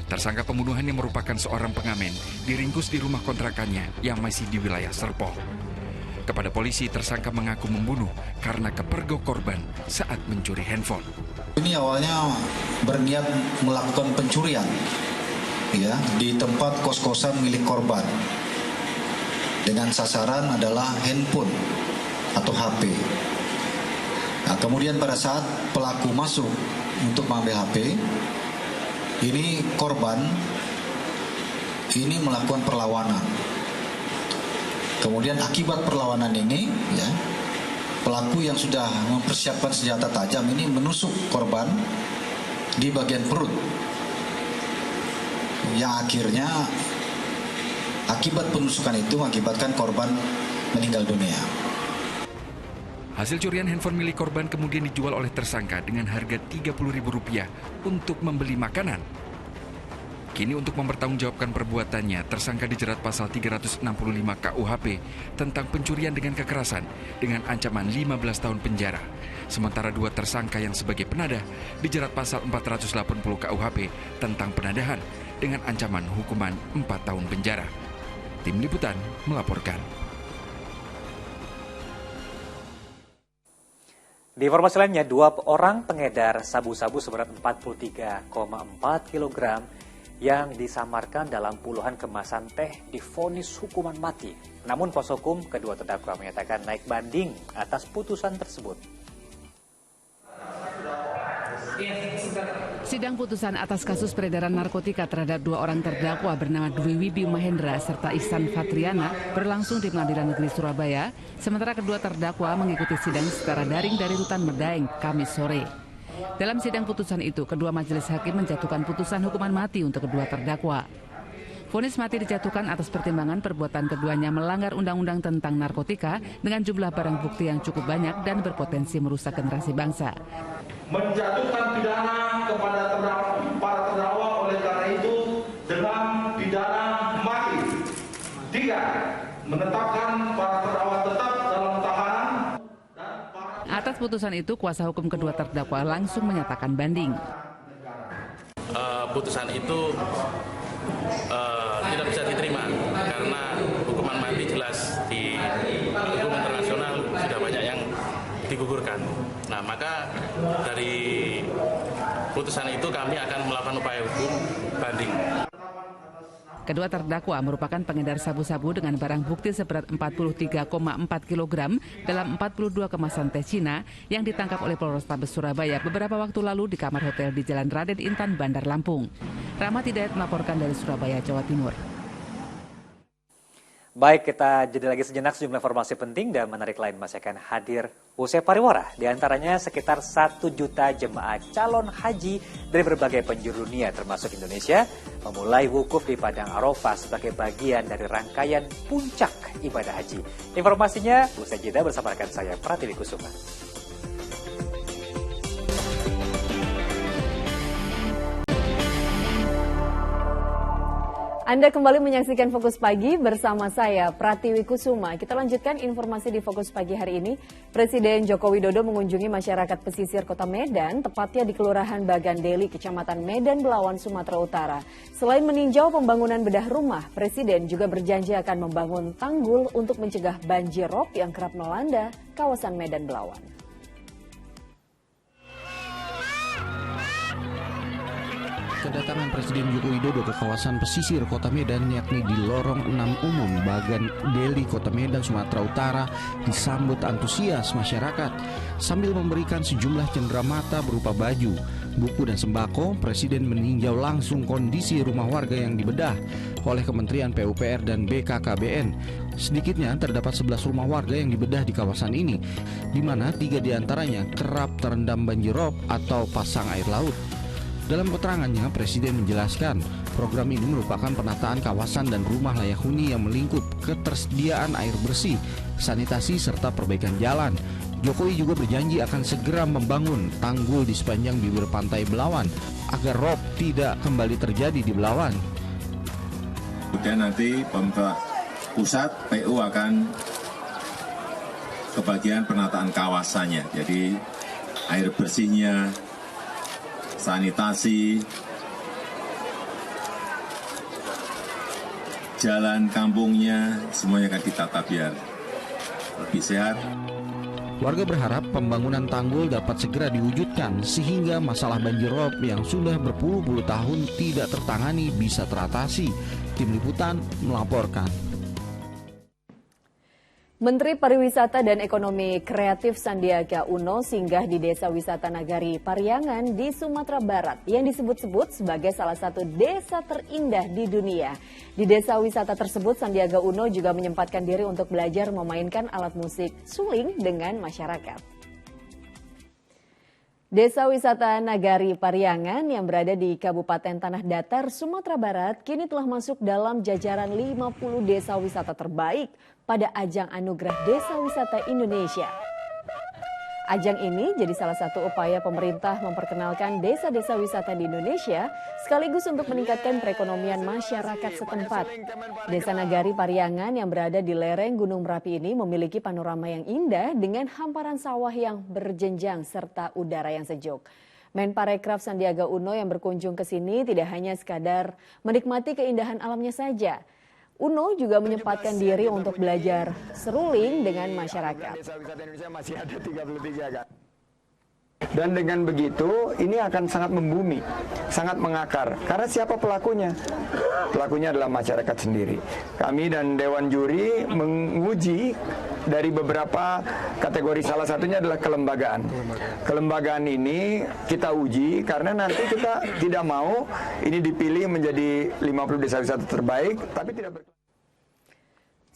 Tersangka pembunuhan yang merupakan seorang pengamen diringkus di rumah kontrakannya yang masih di wilayah Serpong. Kepada polisi, tersangka mengaku membunuh karena kepergok korban saat mencuri handphone. Ini awalnya berniat melakukan pencurian ya, di tempat kos-kosan milik korban. Dengan sasaran adalah handphone atau HP. Nah, kemudian pada saat pelaku masuk untuk mengambil HP, ini korban ini melakukan perlawanan. Kemudian akibat perlawanan ini, ya, pelaku yang sudah mempersiapkan senjata tajam ini menusuk korban di bagian perut, yang akhirnya akibat penusukan itu mengakibatkan korban meninggal dunia. Hasil curian handphone milik korban kemudian dijual oleh tersangka dengan harga Rp30.000 untuk membeli makanan. Kini untuk mempertanggungjawabkan perbuatannya, tersangka dijerat pasal 365 KUHP tentang pencurian dengan kekerasan dengan ancaman 15 tahun penjara. Sementara dua tersangka yang sebagai penadah dijerat pasal 480 KUHP tentang penadahan dengan ancaman hukuman 4 tahun penjara. Tim Liputan melaporkan. Di informasi lainnya, 2 orang pengedar sabu-sabu seberat 43,4 kg yang disamarkan dalam puluhan kemasan teh divonis hukuman mati. Namun kuasa hukum kedua terdakwa menyatakan naik banding atas putusan tersebut. Sidang putusan atas kasus peredaran narkotika terhadap 2 orang terdakwa bernama Dwi Wibi Mahendra serta Ihsan Fatriana berlangsung di Pengadilan Negeri Surabaya, sementara kedua terdakwa mengikuti sidang secara daring dari Rutan Medaeng Kamis sore. Dalam sidang putusan itu, kedua majelis hakim menjatuhkan putusan hukuman mati untuk kedua terdakwa. Vonis mati dijatuhkan atas pertimbangan perbuatan keduanya melanggar undang-undang tentang narkotika dengan jumlah barang bukti yang cukup banyak dan berpotensi merusak generasi bangsa. Menjatuhkan pidana kepada para terdakwa oleh karena itu dengan pidana mati. 3. Menetapkan para terdakwa tetap dalam tahanan. Atas putusan itu, kuasa hukum kedua terdakwa langsung menyatakan banding. Putusan itu tidak bisa diterima karena hukuman mati jelas di hukum internasional sudah banyak yang digugurkan. Nah, maka dari putusan itu kami akan melakukan upaya hukum banding. Kedua terdakwa merupakan pengedar sabu-sabu dengan barang bukti seberat 43,4 kg dalam 42 kemasan teh Cina yang ditangkap oleh Polrestabes Surabaya beberapa waktu lalu di kamar hotel di Jalan Raden Intan, Bandar Lampung. Rahmat Hidayat melaporkan dari Surabaya, Jawa Timur. Baik, kita jeda lagi sejenak, sejumlah informasi penting dan menarik lain masih akan hadir usai pariwara. Di antaranya sekitar 1 juta jemaah calon haji dari berbagai penjuru dunia termasuk Indonesia memulai wukuf di Padang Arafah sebagai bagian dari rangkaian puncak ibadah haji. Informasinya usai jeda bersama rekan saya Pratiwi Kusuma. Anda kembali menyaksikan Fokus Pagi bersama saya, Pratiwi Kusuma. Kita lanjutkan informasi di Fokus Pagi hari ini. Presiden Joko Widodo mengunjungi masyarakat pesisir Kota Medan, tepatnya di Kelurahan Bagandeli, Kecamatan Medan Belawan, Sumatera Utara. Selain meninjau pembangunan bedah rumah, Presiden juga berjanji akan membangun tanggul untuk mencegah banjir rob yang kerap melanda kawasan Medan Belawan. Kedatangan Presiden Joko Widodo ke kawasan pesisir Kota Medan yakni di Lorong 6 Umum Bagandeli, Kota Medan, Sumatera Utara disambut antusias masyarakat. Sambil memberikan sejumlah cenderamata berupa baju, buku dan sembako, Presiden meninjau langsung kondisi rumah warga yang dibedah oleh Kementerian PUPR dan BKKBN. Sedikitnya terdapat 11 rumah warga yang dibedah di kawasan ini, di mana 3 diantaranya kerap terendam banjir rob atau pasang air laut. Dalam keterangannya, Presiden menjelaskan program ini merupakan penataan kawasan dan rumah layak huni yang melingkup ketersediaan air bersih, sanitasi, serta perbaikan jalan. Jokowi juga berjanji akan segera membangun tanggul di sepanjang bibir pantai Belawan agar rob tidak kembali terjadi di Belawan. Kemudian nanti pemerintah pusat PU akan kebagian penataan kawasannya, jadi air bersihnya, sanitasi, jalan kampungnya, semuanya akan ditata biar lebih sehat. Warga berharap pembangunan tanggul dapat segera diwujudkan sehingga masalah banjir rob yang sudah berpuluh-puluh tahun tidak tertangani bisa teratasi. Tim Liputan melaporkan. Menteri Pariwisata dan Ekonomi Kreatif Sandiaga Uno singgah di Desa Wisata Nagari Pariangan di Sumatera Barat yang disebut-sebut sebagai salah satu desa terindah di dunia. Di desa wisata tersebut, Sandiaga Uno juga menyempatkan diri untuk belajar memainkan alat musik suling dengan masyarakat. Desa wisata Nagari Pariangan yang berada di Kabupaten Tanah Datar, Sumatera Barat kini telah masuk dalam jajaran 50 desa wisata terbaik pada ajang Anugerah Desa Wisata Indonesia. Ajang ini jadi salah satu upaya pemerintah memperkenalkan desa-desa wisata di Indonesia sekaligus untuk meningkatkan perekonomian masyarakat setempat. Desa Nagari Pariangan yang berada di lereng Gunung Merapi ini memiliki panorama yang indah dengan hamparan sawah yang berjenjang serta udara yang sejuk. Menparekraf Sandiaga Uno yang berkunjung ke sini tidak hanya sekadar menikmati keindahan alamnya saja. Uno juga menyempatkan diri untuk belajar seruling dengan masyarakat. Dan dengan begitu ini akan sangat membumi, sangat mengakar. Karena siapa pelakunya? Pelakunya adalah masyarakat sendiri. Kami dan Dewan Juri menguji dari beberapa kategori, salah satunya adalah kelembagaan. Kelembagaan ini kita uji karena nanti kita tidak mau ini dipilih menjadi 50 desa wisata terbaik, tapi tidak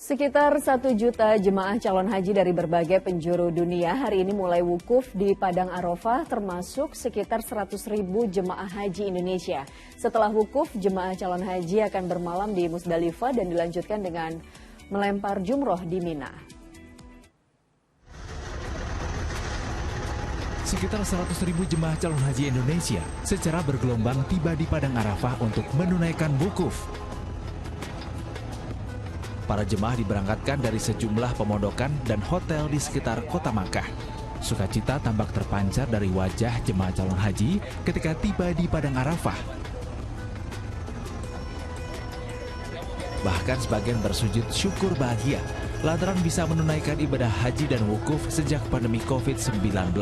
Sekitar 1 juta jemaah calon haji dari berbagai penjuru dunia hari ini mulai wukuf di Padang Arafah, termasuk sekitar 100.000 jemaah haji Indonesia. Setelah wukuf, jemaah calon haji akan bermalam di Musdalifah dan dilanjutkan dengan melempar jumroh di Mina. Sekitar 100.000 jemaah calon haji Indonesia secara bergelombang tiba di Padang Arafah untuk menunaikan wukuf. Para jemaah diberangkatkan dari sejumlah pemondokan dan hotel di sekitar kota Makkah. Sukacita tampak terpancar dari wajah jemaah calon haji ketika tiba di Padang Arafah. Bahkan sebagian bersujud syukur bahagia lantaran bisa menunaikan ibadah haji dan wukuf sejak pandemi COVID-19.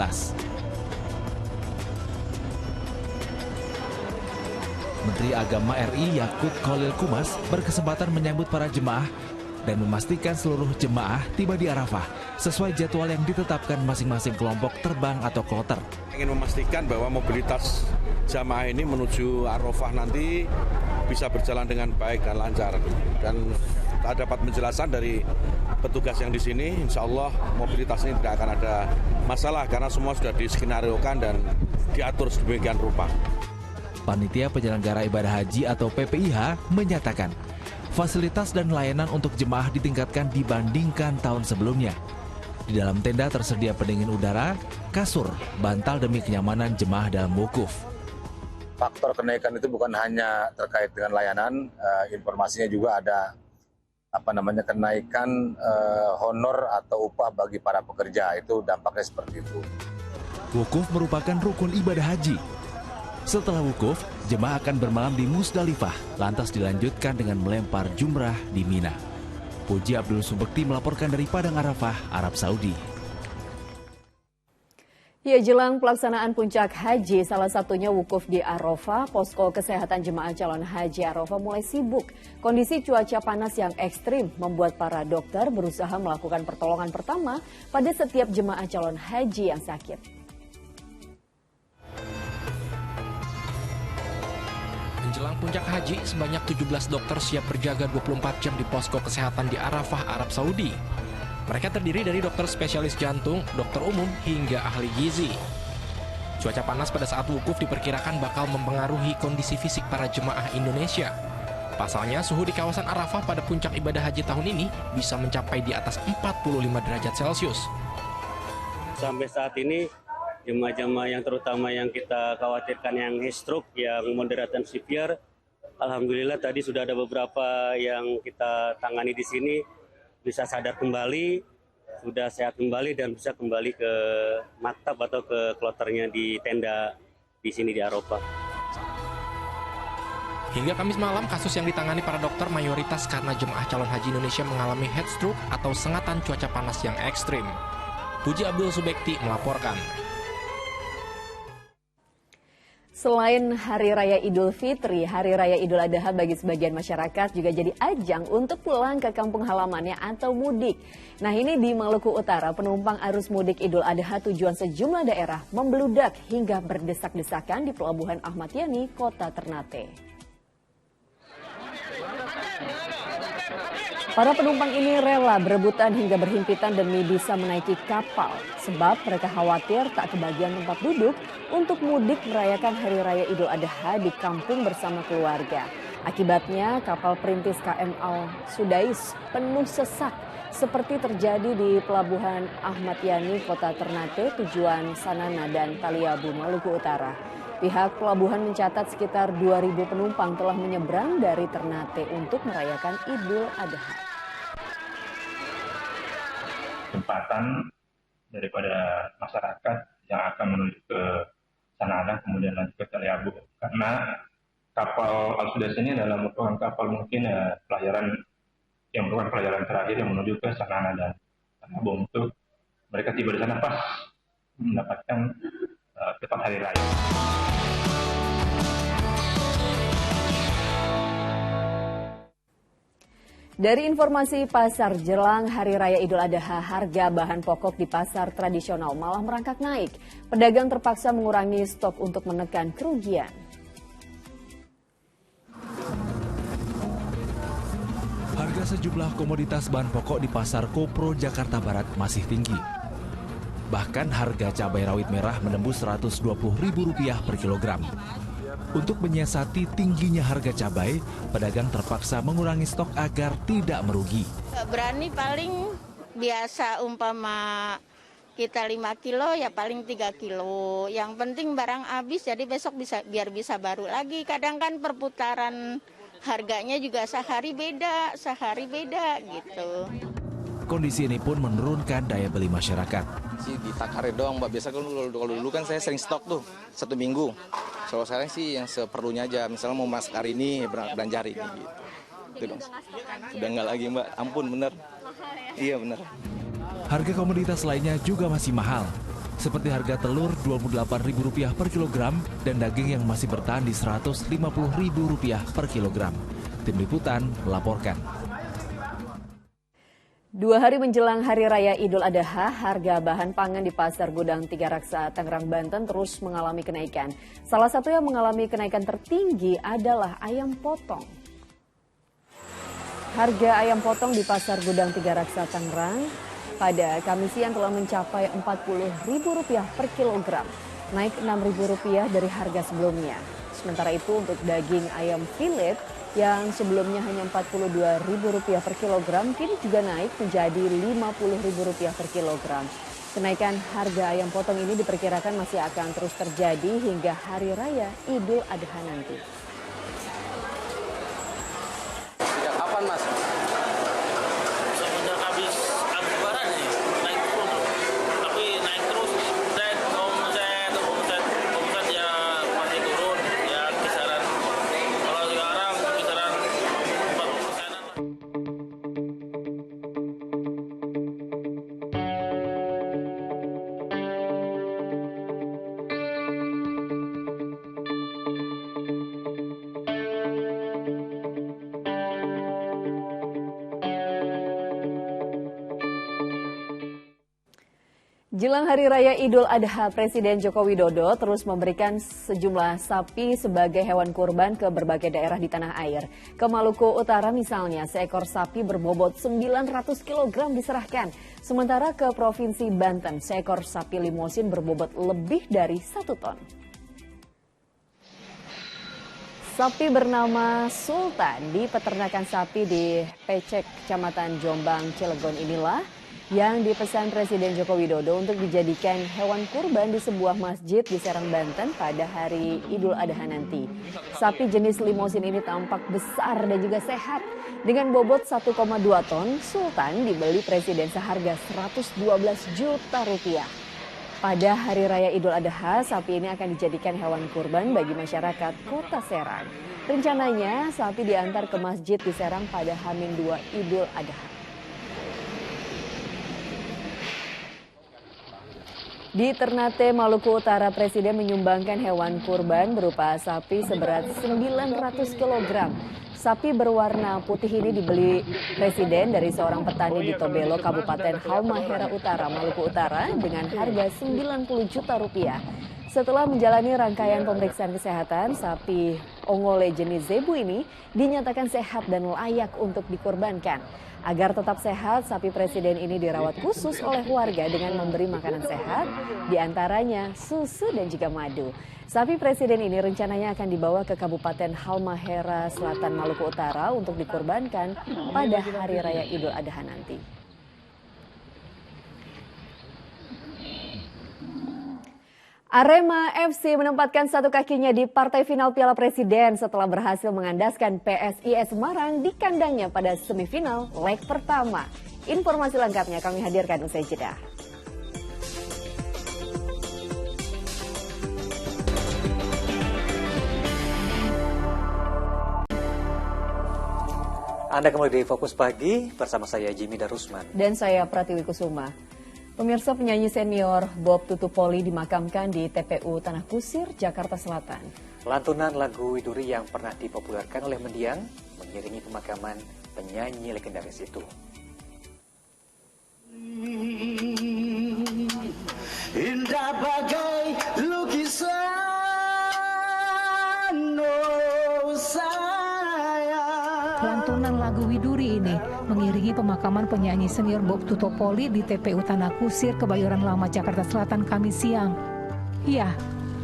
Menteri Agama RI Yakut Khalil Qumas berkesempatan menyambut para jemaah dan memastikan seluruh jemaah tiba di Arafah sesuai jadwal yang ditetapkan masing-masing kelompok terbang atau kloter. Ingin memastikan bahwa mobilitas jamaah ini menuju Arafah nanti bisa berjalan dengan baik dan lancar. Dan kita dapat penjelasan dari petugas yang di sini, insya Allah mobilitas ini tidak akan ada masalah karena semua sudah diskenariokan dan diatur sedemikian rupa. Panitia Penyelenggara Ibadah Haji atau PPIH menyatakan fasilitas dan layanan untuk jemaah ditingkatkan dibandingkan tahun sebelumnya. Di dalam tenda tersedia pendingin udara, kasur, bantal demi kenyamanan jemaah dalam wukuf. Faktor kenaikan itu bukan hanya terkait dengan layanan, informasinya juga ada kenaikan honor atau upah bagi para pekerja, itu dampaknya seperti itu. Wukuf merupakan rukun ibadah haji. Setelah wukuf, jemaah akan bermalam di Musdalifah, lantas dilanjutkan dengan melempar jumrah di Mina. Puji Abdul Subekti melaporkan dari Padang Arafah, Arab Saudi. Ya, jelang pelaksanaan puncak haji, salah satunya wukuf di Arafah, posko kesehatan jemaah calon haji Arafah mulai sibuk. Kondisi cuaca panas yang ekstrim membuat para dokter berusaha melakukan pertolongan pertama pada setiap jemaah calon haji yang sakit. Menjelang puncak haji, sebanyak 17 dokter siap berjaga 24 jam di posko kesehatan di Arafah, Arab Saudi. Mereka terdiri dari dokter spesialis jantung, dokter umum, hingga ahli gizi. Cuaca panas pada saat wukuf diperkirakan bakal mempengaruhi kondisi fisik para jemaah Indonesia. Pasalnya, suhu di kawasan Arafah pada puncak ibadah haji tahun ini bisa mencapai di atas 45 derajat Celcius. Sampai saat ini, jemaah-jemaah yang terutama yang kita khawatirkan yang stroke, yang moderat dan severe, alhamdulillah tadi sudah ada beberapa yang kita tangani di sini bisa sadar kembali, sudah sehat kembali dan bisa kembali ke maktab atau ke kloternya di tenda di sini di Arafah. Hingga Kamis malam, kasus yang ditangani para dokter mayoritas karena jemaah calon haji Indonesia mengalami heat stroke atau sengatan cuaca panas yang ekstrim. Puji Abdul Subekti melaporkan. Selain Hari Raya Idul Fitri, Hari Raya Idul Adha bagi sebagian masyarakat juga jadi ajang untuk pulang ke kampung halamannya atau mudik. Nah, ini di Maluku Utara, penumpang arus mudik Idul Adha tujuan sejumlah daerah membeludak hingga berdesak-desakan di Pelabuhan Ahmad Yani, Kota Ternate. Para penumpang ini rela berebutan hingga berhimpitan demi bisa menaiki kapal. Sebab mereka khawatir tak kebagian tempat duduk untuk mudik merayakan Hari Raya Idul Adha di kampung bersama keluarga. Akibatnya kapal perintis KM Al Sudais penuh sesak seperti terjadi di Pelabuhan Ahmad Yani, Kota Ternate, tujuan Sanana dan Taliabu, Maluku Utara. Pihak pelabuhan mencatat sekitar 2.000 penumpang telah menyeberang dari Ternate untuk merayakan Idul Adha. Kesempatan daripada masyarakat yang akan menuju ke Sanana kemudian lanjut ke Taliabu, karena kapal Al Sudais ini adalah merupakan kapal mungkin pelayaran yang merupakan pelayaran terakhir yang menuju ke Sanana dan Taliabu, untuk mereka tiba di sana pas mendapatkan tepat hari raya. Dari informasi pasar jelang Hari Raya Idul Adha, harga bahan pokok di pasar tradisional malah merangkak naik. Pedagang terpaksa mengurangi stok untuk menekan kerugian. Harga sejumlah komoditas bahan pokok di Pasar Kopro, Jakarta Barat masih tinggi. Bahkan harga cabai rawit merah menembus Rp120.000 per kilogram. Untuk menyiasati tingginya harga cabai, pedagang terpaksa mengurangi stok agar tidak merugi. Berani paling biasa umpama kita 5 kilo ya paling 3 kilo. Yang penting barang habis jadi besok biar bisa baru lagi. Kadang kan perputaran harganya juga sehari beda gitu. Kondisi ini pun menurunkan daya beli masyarakat. Di Takare doang, Mbak. Biasa kalau dulu kan saya sering stok tuh 1 minggu. Kalau sekarang sih yang seperlunya aja. Misalnya mau masak hari ini, belanja hari ini gitu. Itu dong. Udah nggak lagi, Mbak. Ampun, bener. Iya, bener. Harga komoditas lainnya juga masih mahal. Seperti harga telur Rp28.000 per kilogram dan daging yang masih bertahan di Rp150.000 per kilogram. Tim Liputan melaporkan. 2 hari menjelang Hari Raya Idul Adha, harga bahan pangan di Pasar Gudang Tiga Raksa, Tangerang, Banten terus mengalami kenaikan. Salah satu yang mengalami kenaikan tertinggi adalah ayam potong. Harga ayam potong di Pasar Gudang Tiga Raksa, Tangerang pada Kamis siang telah mencapai Rp40.000 per kilogram, naik Rp6.000 dari harga sebelumnya. Sementara itu untuk daging ayam filet yang sebelumnya hanya Rp42.000 per kilogram, kini juga naik menjadi Rp50.000 per kilogram. Kenaikan harga ayam potong ini diperkirakan masih akan terus terjadi hingga Hari Raya Idul Adha nanti. Sejak kapan, Mas? Semenjak habis lebaran sih, naik terus. Tapi naik terus. Omset ya masih turun. Ya kisaran, kalau sekarang kisaran 40%-an. Jelang Hari Raya Idul Adha, Presiden Joko Widodo terus memberikan sejumlah sapi sebagai hewan kurban ke berbagai daerah di tanah air. Ke Maluku Utara misalnya, seekor sapi berbobot 900 kg diserahkan. Sementara ke Provinsi Banten, seekor sapi limosin berbobot lebih dari 1 ton. Sapi bernama Sultan di peternakan sapi di Pecek, Kecamatan Jombang, Cilegon inilah yang dipesan Presiden Joko Widodo untuk dijadikan hewan kurban di sebuah masjid di Serang, Banten pada hari Idul Adha nanti. Sapi jenis limosin ini tampak besar dan juga sehat. Dengan bobot 1,2 ton, Sultan dibeli Presiden seharga Rp112 juta. Pada Hari Raya Idul Adha, sapi ini akan dijadikan hewan kurban bagi masyarakat Kota Serang. Rencananya, sapi diantar ke masjid di Serang pada H-2 Idul Adha. Di Ternate, Maluku Utara, Presiden menyumbangkan hewan kurban berupa sapi seberat 900 kg. Sapi berwarna putih ini dibeli Presiden dari seorang petani di Tobelo, Kabupaten Halmahera Utara, Maluku Utara dengan harga Rp90 juta. Setelah menjalani rangkaian pemeriksaan kesehatan, sapi ongole jenis zebu ini dinyatakan sehat dan layak untuk dikurbankan. Agar tetap sehat, sapi presiden ini dirawat khusus oleh warga dengan memberi makanan sehat, diantaranya susu dan juga madu. Sapi presiden ini rencananya akan dibawa ke Kabupaten Halmahera Selatan, Maluku Utara untuk dikurbankan pada Hari Raya Idul Adha nanti. Arema FC menempatkan satu kakinya di partai final Piala Presiden setelah berhasil mengandaskan PSIS Semarang di kandangnya pada semifinal leg pertama. Informasi lengkapnya kami hadirkan usai jeda. Anda kembali di Fokus Pagi bersama saya Jimmy Darusman. Dan saya Pratiwi Kusuma. Pemirsa, penyanyi senior Bob Tutupoli dimakamkan di TPU Tanah Kusir, Jakarta Selatan. Lantunan lagu Widuri yang pernah dipopulerkan oleh mendiang mengiringi pemakaman penyanyi legendaris itu. Indah bagai lukisan, oh sayang. Lantunan lagu Widuri ini mengiringi pemakaman penyanyi senior Bob Tutupoli di TPU Tanah Kusir, Kebayoran Lama, Jakarta Selatan, Kamis siang. Ya,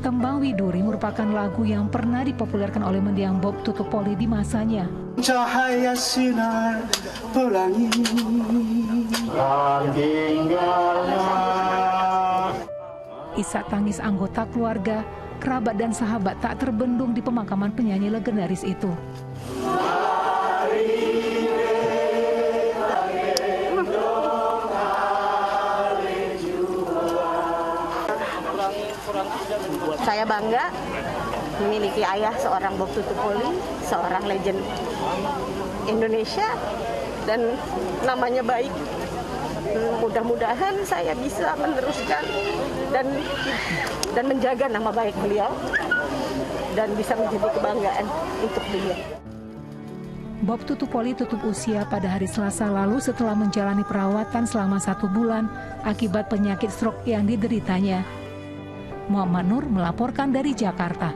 tembang Widuri merupakan lagu yang pernah dipopulerkan oleh mendiang Bob Tutupoli di masanya. Cahaya sinar pelangi tinggalnya. Isak tangis anggota keluarga, kerabat dan sahabat tak terbendung di pemakaman penyanyi legendaris itu. Saya bangga memiliki ayah seorang Bob Tutupoli, seorang legend Indonesia, dan namanya baik. Mudah-mudahan saya bisa meneruskan dan menjaga nama baik beliau dan bisa menjadi kebanggaan untuk beliau. Bob Tutupoli tutup usia pada hari Selasa lalu setelah menjalani perawatan selama 1 bulan akibat penyakit stroke yang dideritanya. Muhammad Nur melaporkan dari Jakarta.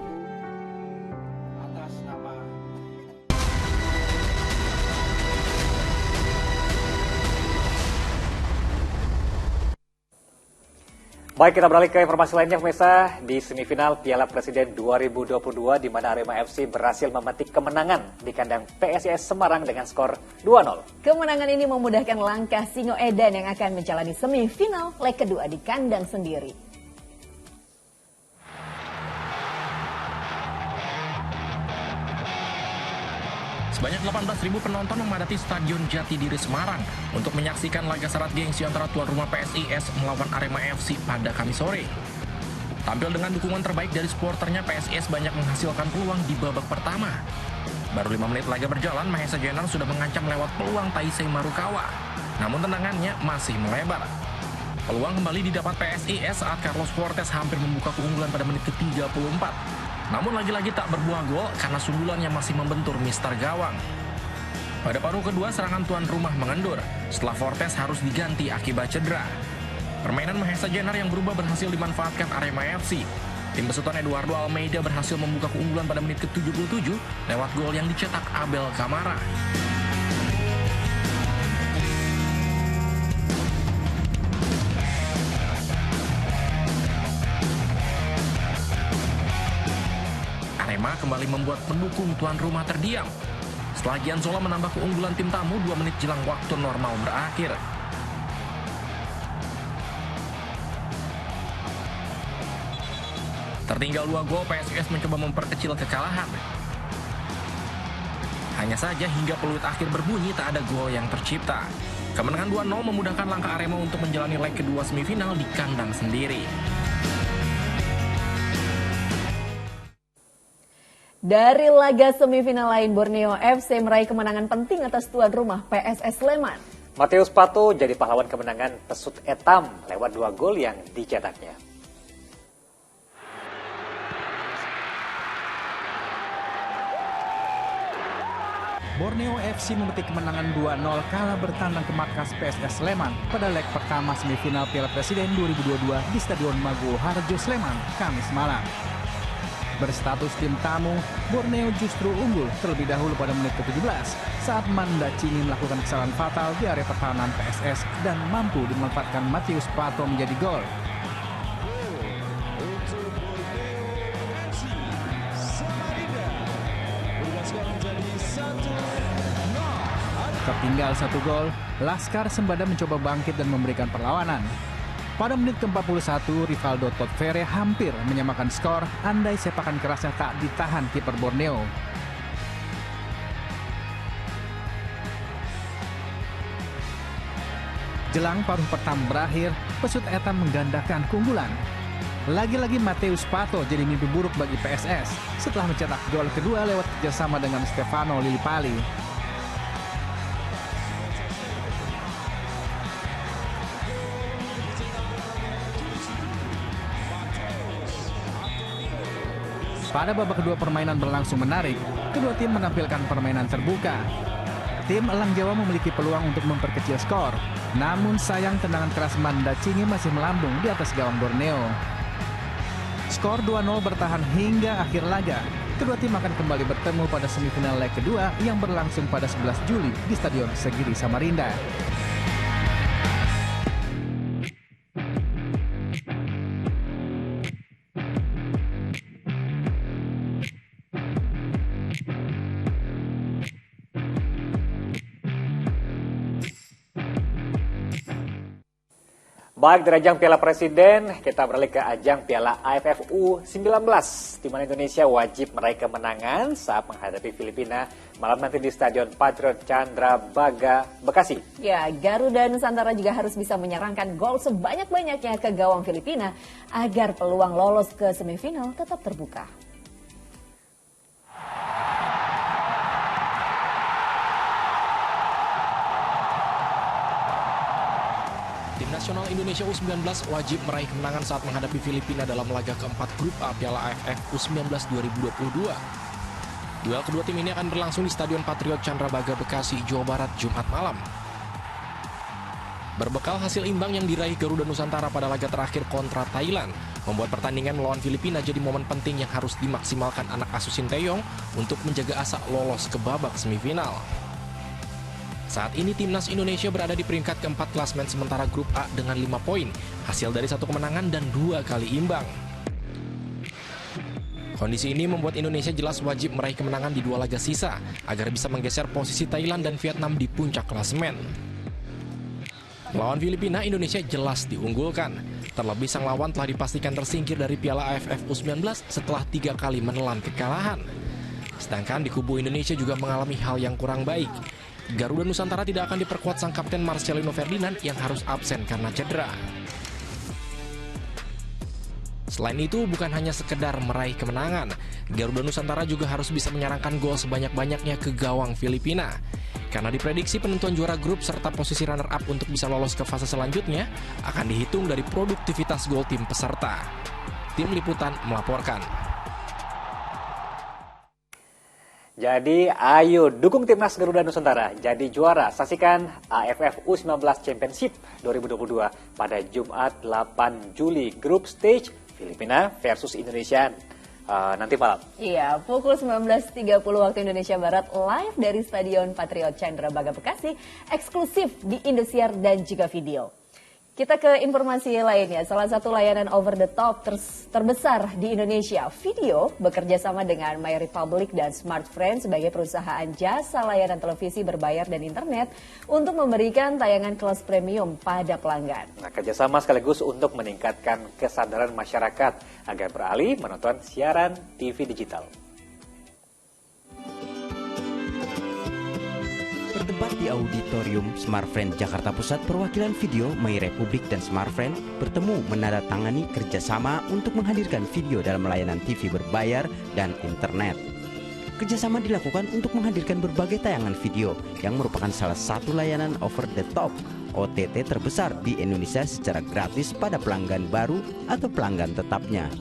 Baik, kita beralih ke informasi lainnya, pemirsa. Di semifinal Piala Presiden 2022, di mana Arema FC berhasil memetik kemenangan di kandang PSIS Semarang dengan skor 2-0. Kemenangan ini memudahkan langkah Singo Edan yang akan menjalani semifinal leg kedua di kandang sendiri. Sebanyak 18.000 penonton memadati Stadion Jatidiri Semarang untuk menyaksikan laga syarat gengsi antara tuan rumah PSIS melawan Arema FC pada Kamis sore. Tampil dengan dukungan terbaik dari supporternya, PSIS banyak menghasilkan peluang di babak pertama. Baru 5 menit laga berjalan, Mahesa Jenar sudah mengancam lewat peluang Taisei Marukawa. Namun tendangannya masih melebar. Peluang kembali didapat PSIS saat Carlos Fortes hampir membuka keunggulan pada menit ke-34. Namun lagi-lagi tak berbuah gol karena sundulannya masih membentur Mister Gawang. Pada paruh kedua, serangan tuan rumah mengendur setelah Fortes harus diganti akibat cedera. Permainan Mahesa Jenar yang berubah berhasil dimanfaatkan Arema FC. Tim besutan Eduardo Almeida berhasil membuka keunggulan pada menit ke-77 lewat gol yang dicetak Abel Kamara. Arema kembali membuat pendukung tuan rumah terdiam. Setelah Gianzola menambah keunggulan tim tamu 2 menit jelang waktu normal berakhir. Tertinggal 2 gol, PSIS mencoba memperkecil kekalahan. Hanya saja hingga peluit akhir berbunyi tak ada gol yang tercipta. Kemenangan 2-0 memudahkan langkah Arema untuk menjalani leg kedua semifinal di kandang sendiri. Dari laga semifinal lain, Borneo FC meraih kemenangan penting atas tuan rumah PSS Sleman. Mateus Pato jadi pahlawan kemenangan Pesut Etam lewat 2 gol yang dicetaknya. Borneo FC memetik kemenangan 2-0 kala bertandang ke markas PSS Sleman pada leg pertama semifinal Piala Presiden 2022 di Stadion Maguwo Harjo Sleman, Kamis malam. Berstatus tim tamu, Borneo justru unggul terlebih dahulu pada menit ke-17 saat Manda Cini melakukan kesalahan fatal di area pertahanan PSS dan mampu dimanfaatkan Matius Pato menjadi gol. Tertinggal 1 gol, Laskar Sembada mencoba bangkit dan memberikan perlawanan. Pada menit ke-41, Rivaldo Todvere hampir menyamakan skor andai sepakan kerasnya tak ditahan kiper Borneo. Jelang paruh pertama berakhir, pesut Eta menggandakan keunggulan. Lagi-lagi Matius Pato jadi mimpi buruk bagi PSS setelah mencetak gol kedua lewat kerjasama dengan Stefano Lillipali. Pada babak kedua permainan berlangsung menarik, kedua tim menampilkan permainan terbuka. Tim Elang Jawa memiliki peluang untuk memperkecil skor, namun sayang tendangan keras Manda Cini masih melambung di atas gawang Borneo. Skor 2-0 bertahan hingga akhir laga. Kedua tim akan kembali bertemu pada semifinal leg kedua yang berlangsung pada 11 Juli di Stadion Segiri Samarinda. Baik, dari ajang Piala Presiden, kita beralih ke ajang Piala AFF U19, di mana Indonesia wajib meraih kemenangan saat menghadapi Filipina malam nanti di Stadion Patriot Candrabaga, Bekasi. Ya, Garuda Nusantara juga harus bisa menyerangkan gol sebanyak-banyaknya ke gawang Filipina agar peluang lolos ke semifinal tetap terbuka. Tim nasional Indonesia U19 wajib meraih kemenangan saat menghadapi Filipina dalam laga keempat Grup A Piala AFF U19 2022. Duel kedua tim ini akan berlangsung di Stadion Patriot Candrabaga, Bekasi, Jawa Barat, Jumat malam. Berbekal hasil imbang yang diraih Garuda Nusantara pada laga terakhir kontra Thailand, membuat pertandingan melawan Filipina jadi momen penting yang harus dimaksimalkan anak asuh Sinteyong untuk menjaga asa lolos ke babak semifinal. Saat ini timnas Indonesia berada di peringkat keempat klasemen sementara Grup A dengan 5 poin, hasil dari 1 kemenangan dan 2 kali imbang. Kondisi ini membuat Indonesia jelas wajib meraih kemenangan di 2 laga sisa agar bisa menggeser posisi Thailand dan Vietnam di puncak klasemen. Melawan Filipina, Indonesia jelas diunggulkan. Terlebih sang lawan telah dipastikan tersingkir dari Piala AFF U19 setelah 3 kali menelan kekalahan. Sedangkan di kubu Indonesia juga mengalami hal yang kurang baik. Garuda Nusantara tidak akan diperkuat sang kapten Marcelino Ferdinand yang harus absen karena cedera. Selain itu, bukan hanya sekedar meraih kemenangan, Garuda Nusantara juga harus bisa menyerangkan gol sebanyak-banyaknya ke gawang Filipina. Karena diprediksi penentuan juara grup serta posisi runner-up untuk bisa lolos ke fase selanjutnya akan dihitung dari produktivitas gol tim peserta. Tim Liputan melaporkan. Jadi ayo dukung timnas Garuda Nusantara jadi juara. Saksikan AFF U19 Championship 2022 pada Jumat 8 Juli Group Stage Filipina versus Indonesia nanti malam. Iya, pukul 19.30 waktu Indonesia Barat live dari Stadion Patriot Candrabaga Bekasi, eksklusif di Indosiar dan juga video. Kita ke informasi lainnya. Salah satu layanan over the top terbesar di Indonesia, Video, bekerja sama dengan MyRepublic dan Smartfren sebagai perusahaan jasa layanan televisi berbayar dan internet untuk memberikan tayangan kelas premium pada pelanggan. Nah, kerjasama sekaligus untuk meningkatkan kesadaran masyarakat agar beralih menonton siaran TV digital. Berdebat di auditorium Smartfren Jakarta Pusat, perwakilan Video, MyRepublic dan Smartfren bertemu menandatangani kerjasama untuk menghadirkan video dalam layanan TV berbayar dan internet. Kerjasama dilakukan untuk menghadirkan berbagai tayangan video yang merupakan salah satu layanan over the top OTT terbesar di Indonesia secara gratis pada pelanggan baru atau pelanggan tetapnya.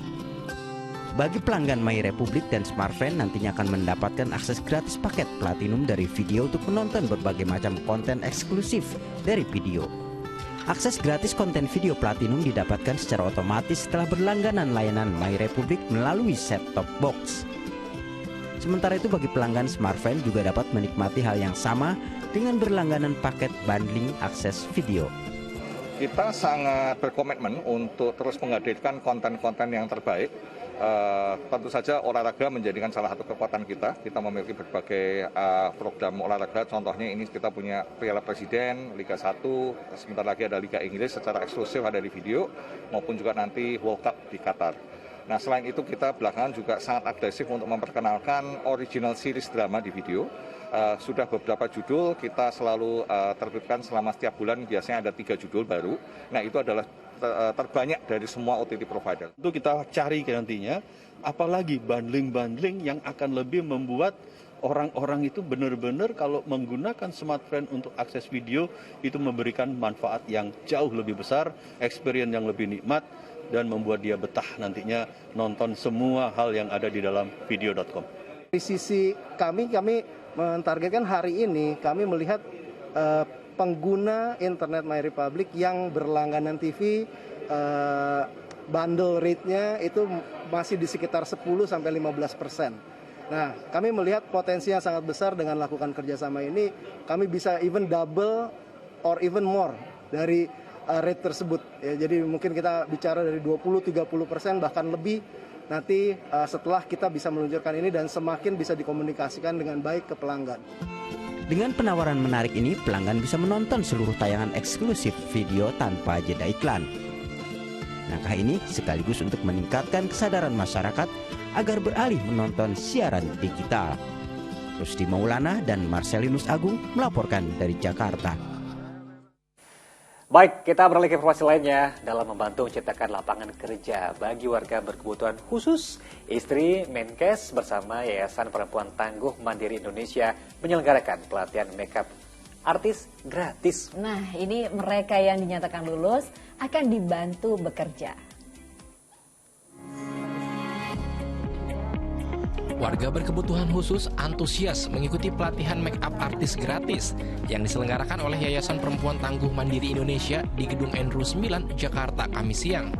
Bagi pelanggan MyRepublic dan Smartfren nantinya akan mendapatkan akses gratis paket platinum dari Video untuk menonton berbagai macam konten eksklusif dari Video. Akses gratis konten video Platinum didapatkan secara otomatis setelah berlangganan layanan My Republik melalui set-top box. Sementara itu bagi pelanggan Smartfriend juga dapat menikmati hal yang sama dengan berlangganan paket bundling akses video. Kita sangat berkomitmen untuk terus menghadirkan konten-konten yang terbaik. Tentu saja olahraga menjadikan salah satu kekuatan kita. Kita memiliki berbagai program olahraga. Contohnya ini kita punya Piala Presiden, Liga 1, sebentar lagi ada Liga Inggris secara eksklusif ada di video, maupun juga nanti World Cup di Qatar. Nah, selain itu kita belakangan juga sangat agresif untuk memperkenalkan original series drama di video. Sudah beberapa judul kita selalu terbitkan selama setiap bulan, biasanya ada 3 judul baru. Nah, itu adalah terbanyak dari semua OTT provider. Itu kita cari nantinya, apalagi bundling-bundling yang akan lebih membuat orang-orang itu benar-benar kalau menggunakan Smartfriend untuk akses video itu memberikan manfaat yang jauh lebih besar, experience yang lebih nikmat, dan membuat dia betah nantinya nonton semua hal yang ada di dalam video.com. Di sisi kami mentargetkan hari ini kami melihat pengguna internet My Republic yang berlangganan TV bundle rate-nya itu masih di sekitar 10-15%. Nah, kami melihat potensi yang sangat besar dengan lakukan kerjasama ini, kami bisa even double or even more dari rate tersebut. Ya, jadi mungkin kita bicara dari 20-30% bahkan lebih nanti setelah kita bisa meluncurkan ini dan semakin bisa dikomunikasikan dengan baik ke pelanggan. Dengan penawaran menarik ini, pelanggan bisa menonton seluruh tayangan eksklusif video tanpa jeda iklan. Langkah ini sekaligus untuk meningkatkan kesadaran masyarakat agar beralih menonton siaran digital. Rusdi Maulana dan Marcelinus Agung melaporkan dari Jakarta. Baik, kita beralih ke informasi lainnya. Dalam membantu menciptakan lapangan kerja bagi warga berkebutuhan khusus, istri Menkes bersama Yayasan Perempuan Tangguh Mandiri Indonesia menyelenggarakan pelatihan makeup artis gratis. Nah, ini mereka yang dinyatakan lulus akan dibantu bekerja. Warga berkebutuhan khusus antusias mengikuti pelatihan make up artis gratis yang diselenggarakan oleh Yayasan Perempuan Tangguh Mandiri Indonesia di Gedung Andrew 9, Jakarta, Kamis siang.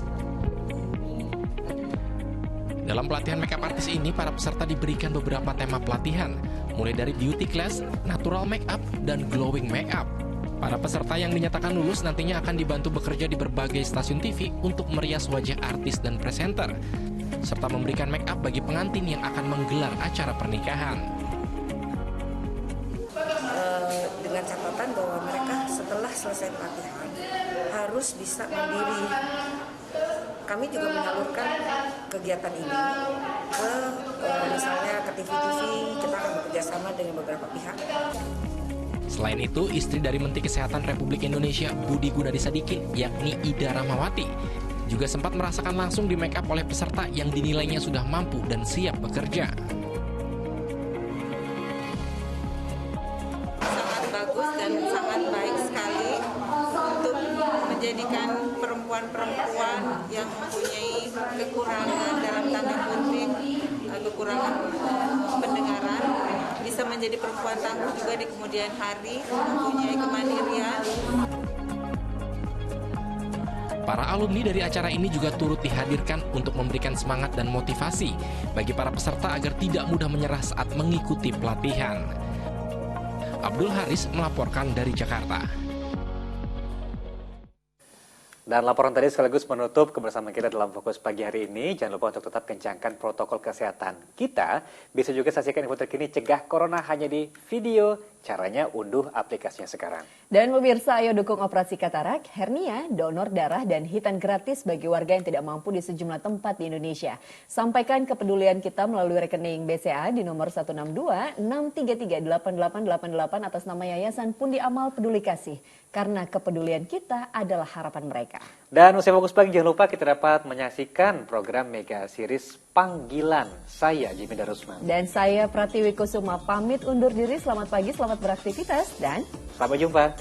Dalam pelatihan make up artis ini, para peserta diberikan beberapa tema pelatihan, mulai dari beauty class, natural make up, dan glowing make up. Para peserta yang dinyatakan lulus nantinya akan dibantu bekerja di berbagai stasiun TV untuk merias wajah artis dan presenter, serta memberikan make up bagi pengantin yang akan menggelar acara pernikahan. Dengan catatan bahwa mereka setelah selesai pelatihan harus bisa mandiri. Kami juga menyalurkan kegiatan ini ke misalnya ke TV-TV, kita akan bekerjasama dengan beberapa pihak. Selain itu, istri dari Menteri Kesehatan Republik Indonesia Budi Gunadi Sadikin, yakni Ida Rahmawati, juga sempat merasakan langsung di make up oleh peserta yang dinilainya sudah mampu dan siap bekerja. Sangat bagus dan sangat baik sekali untuk menjadikan perempuan-perempuan yang mempunyai kekurangan dalam tanda kutip, kekurangan pendengaran, bisa menjadi perempuan tangguh juga di kemudian hari, mempunyai kemandirian. Para alumni dari acara ini juga turut dihadirkan untuk memberikan semangat dan motivasi bagi para peserta agar tidak mudah menyerah saat mengikuti pelatihan. Abdul Haris melaporkan dari Jakarta. Dan laporan tadi sekaligus menutup kebersamaan kita dalam Fokus Pagi hari ini. Jangan lupa untuk tetap kencangkan protokol kesehatan kita. Bisa juga saksikan info terkini cegah corona hanya di video. Caranya unduh aplikasinya sekarang. Dan pemirsa, ayo dukung operasi katarak, hernia, donor darah, dan hitan gratis bagi warga yang tidak mampu di sejumlah tempat di Indonesia. Sampaikan kepedulian kita melalui rekening BCA di nomor 162-633-8888 atas nama Yayasan Pundi Amal Peduli Kasih. Karena kepedulian kita adalah harapan mereka. Dan usai Fokus Pagi, jangan lupa kita dapat menyaksikan program Mega Series Panggilan. Saya Jimmy Darusman. Dan saya Pratiwi Kusuma pamit undur diri. Selamat pagi, selamat beraktivitas, dan sampai jumpa.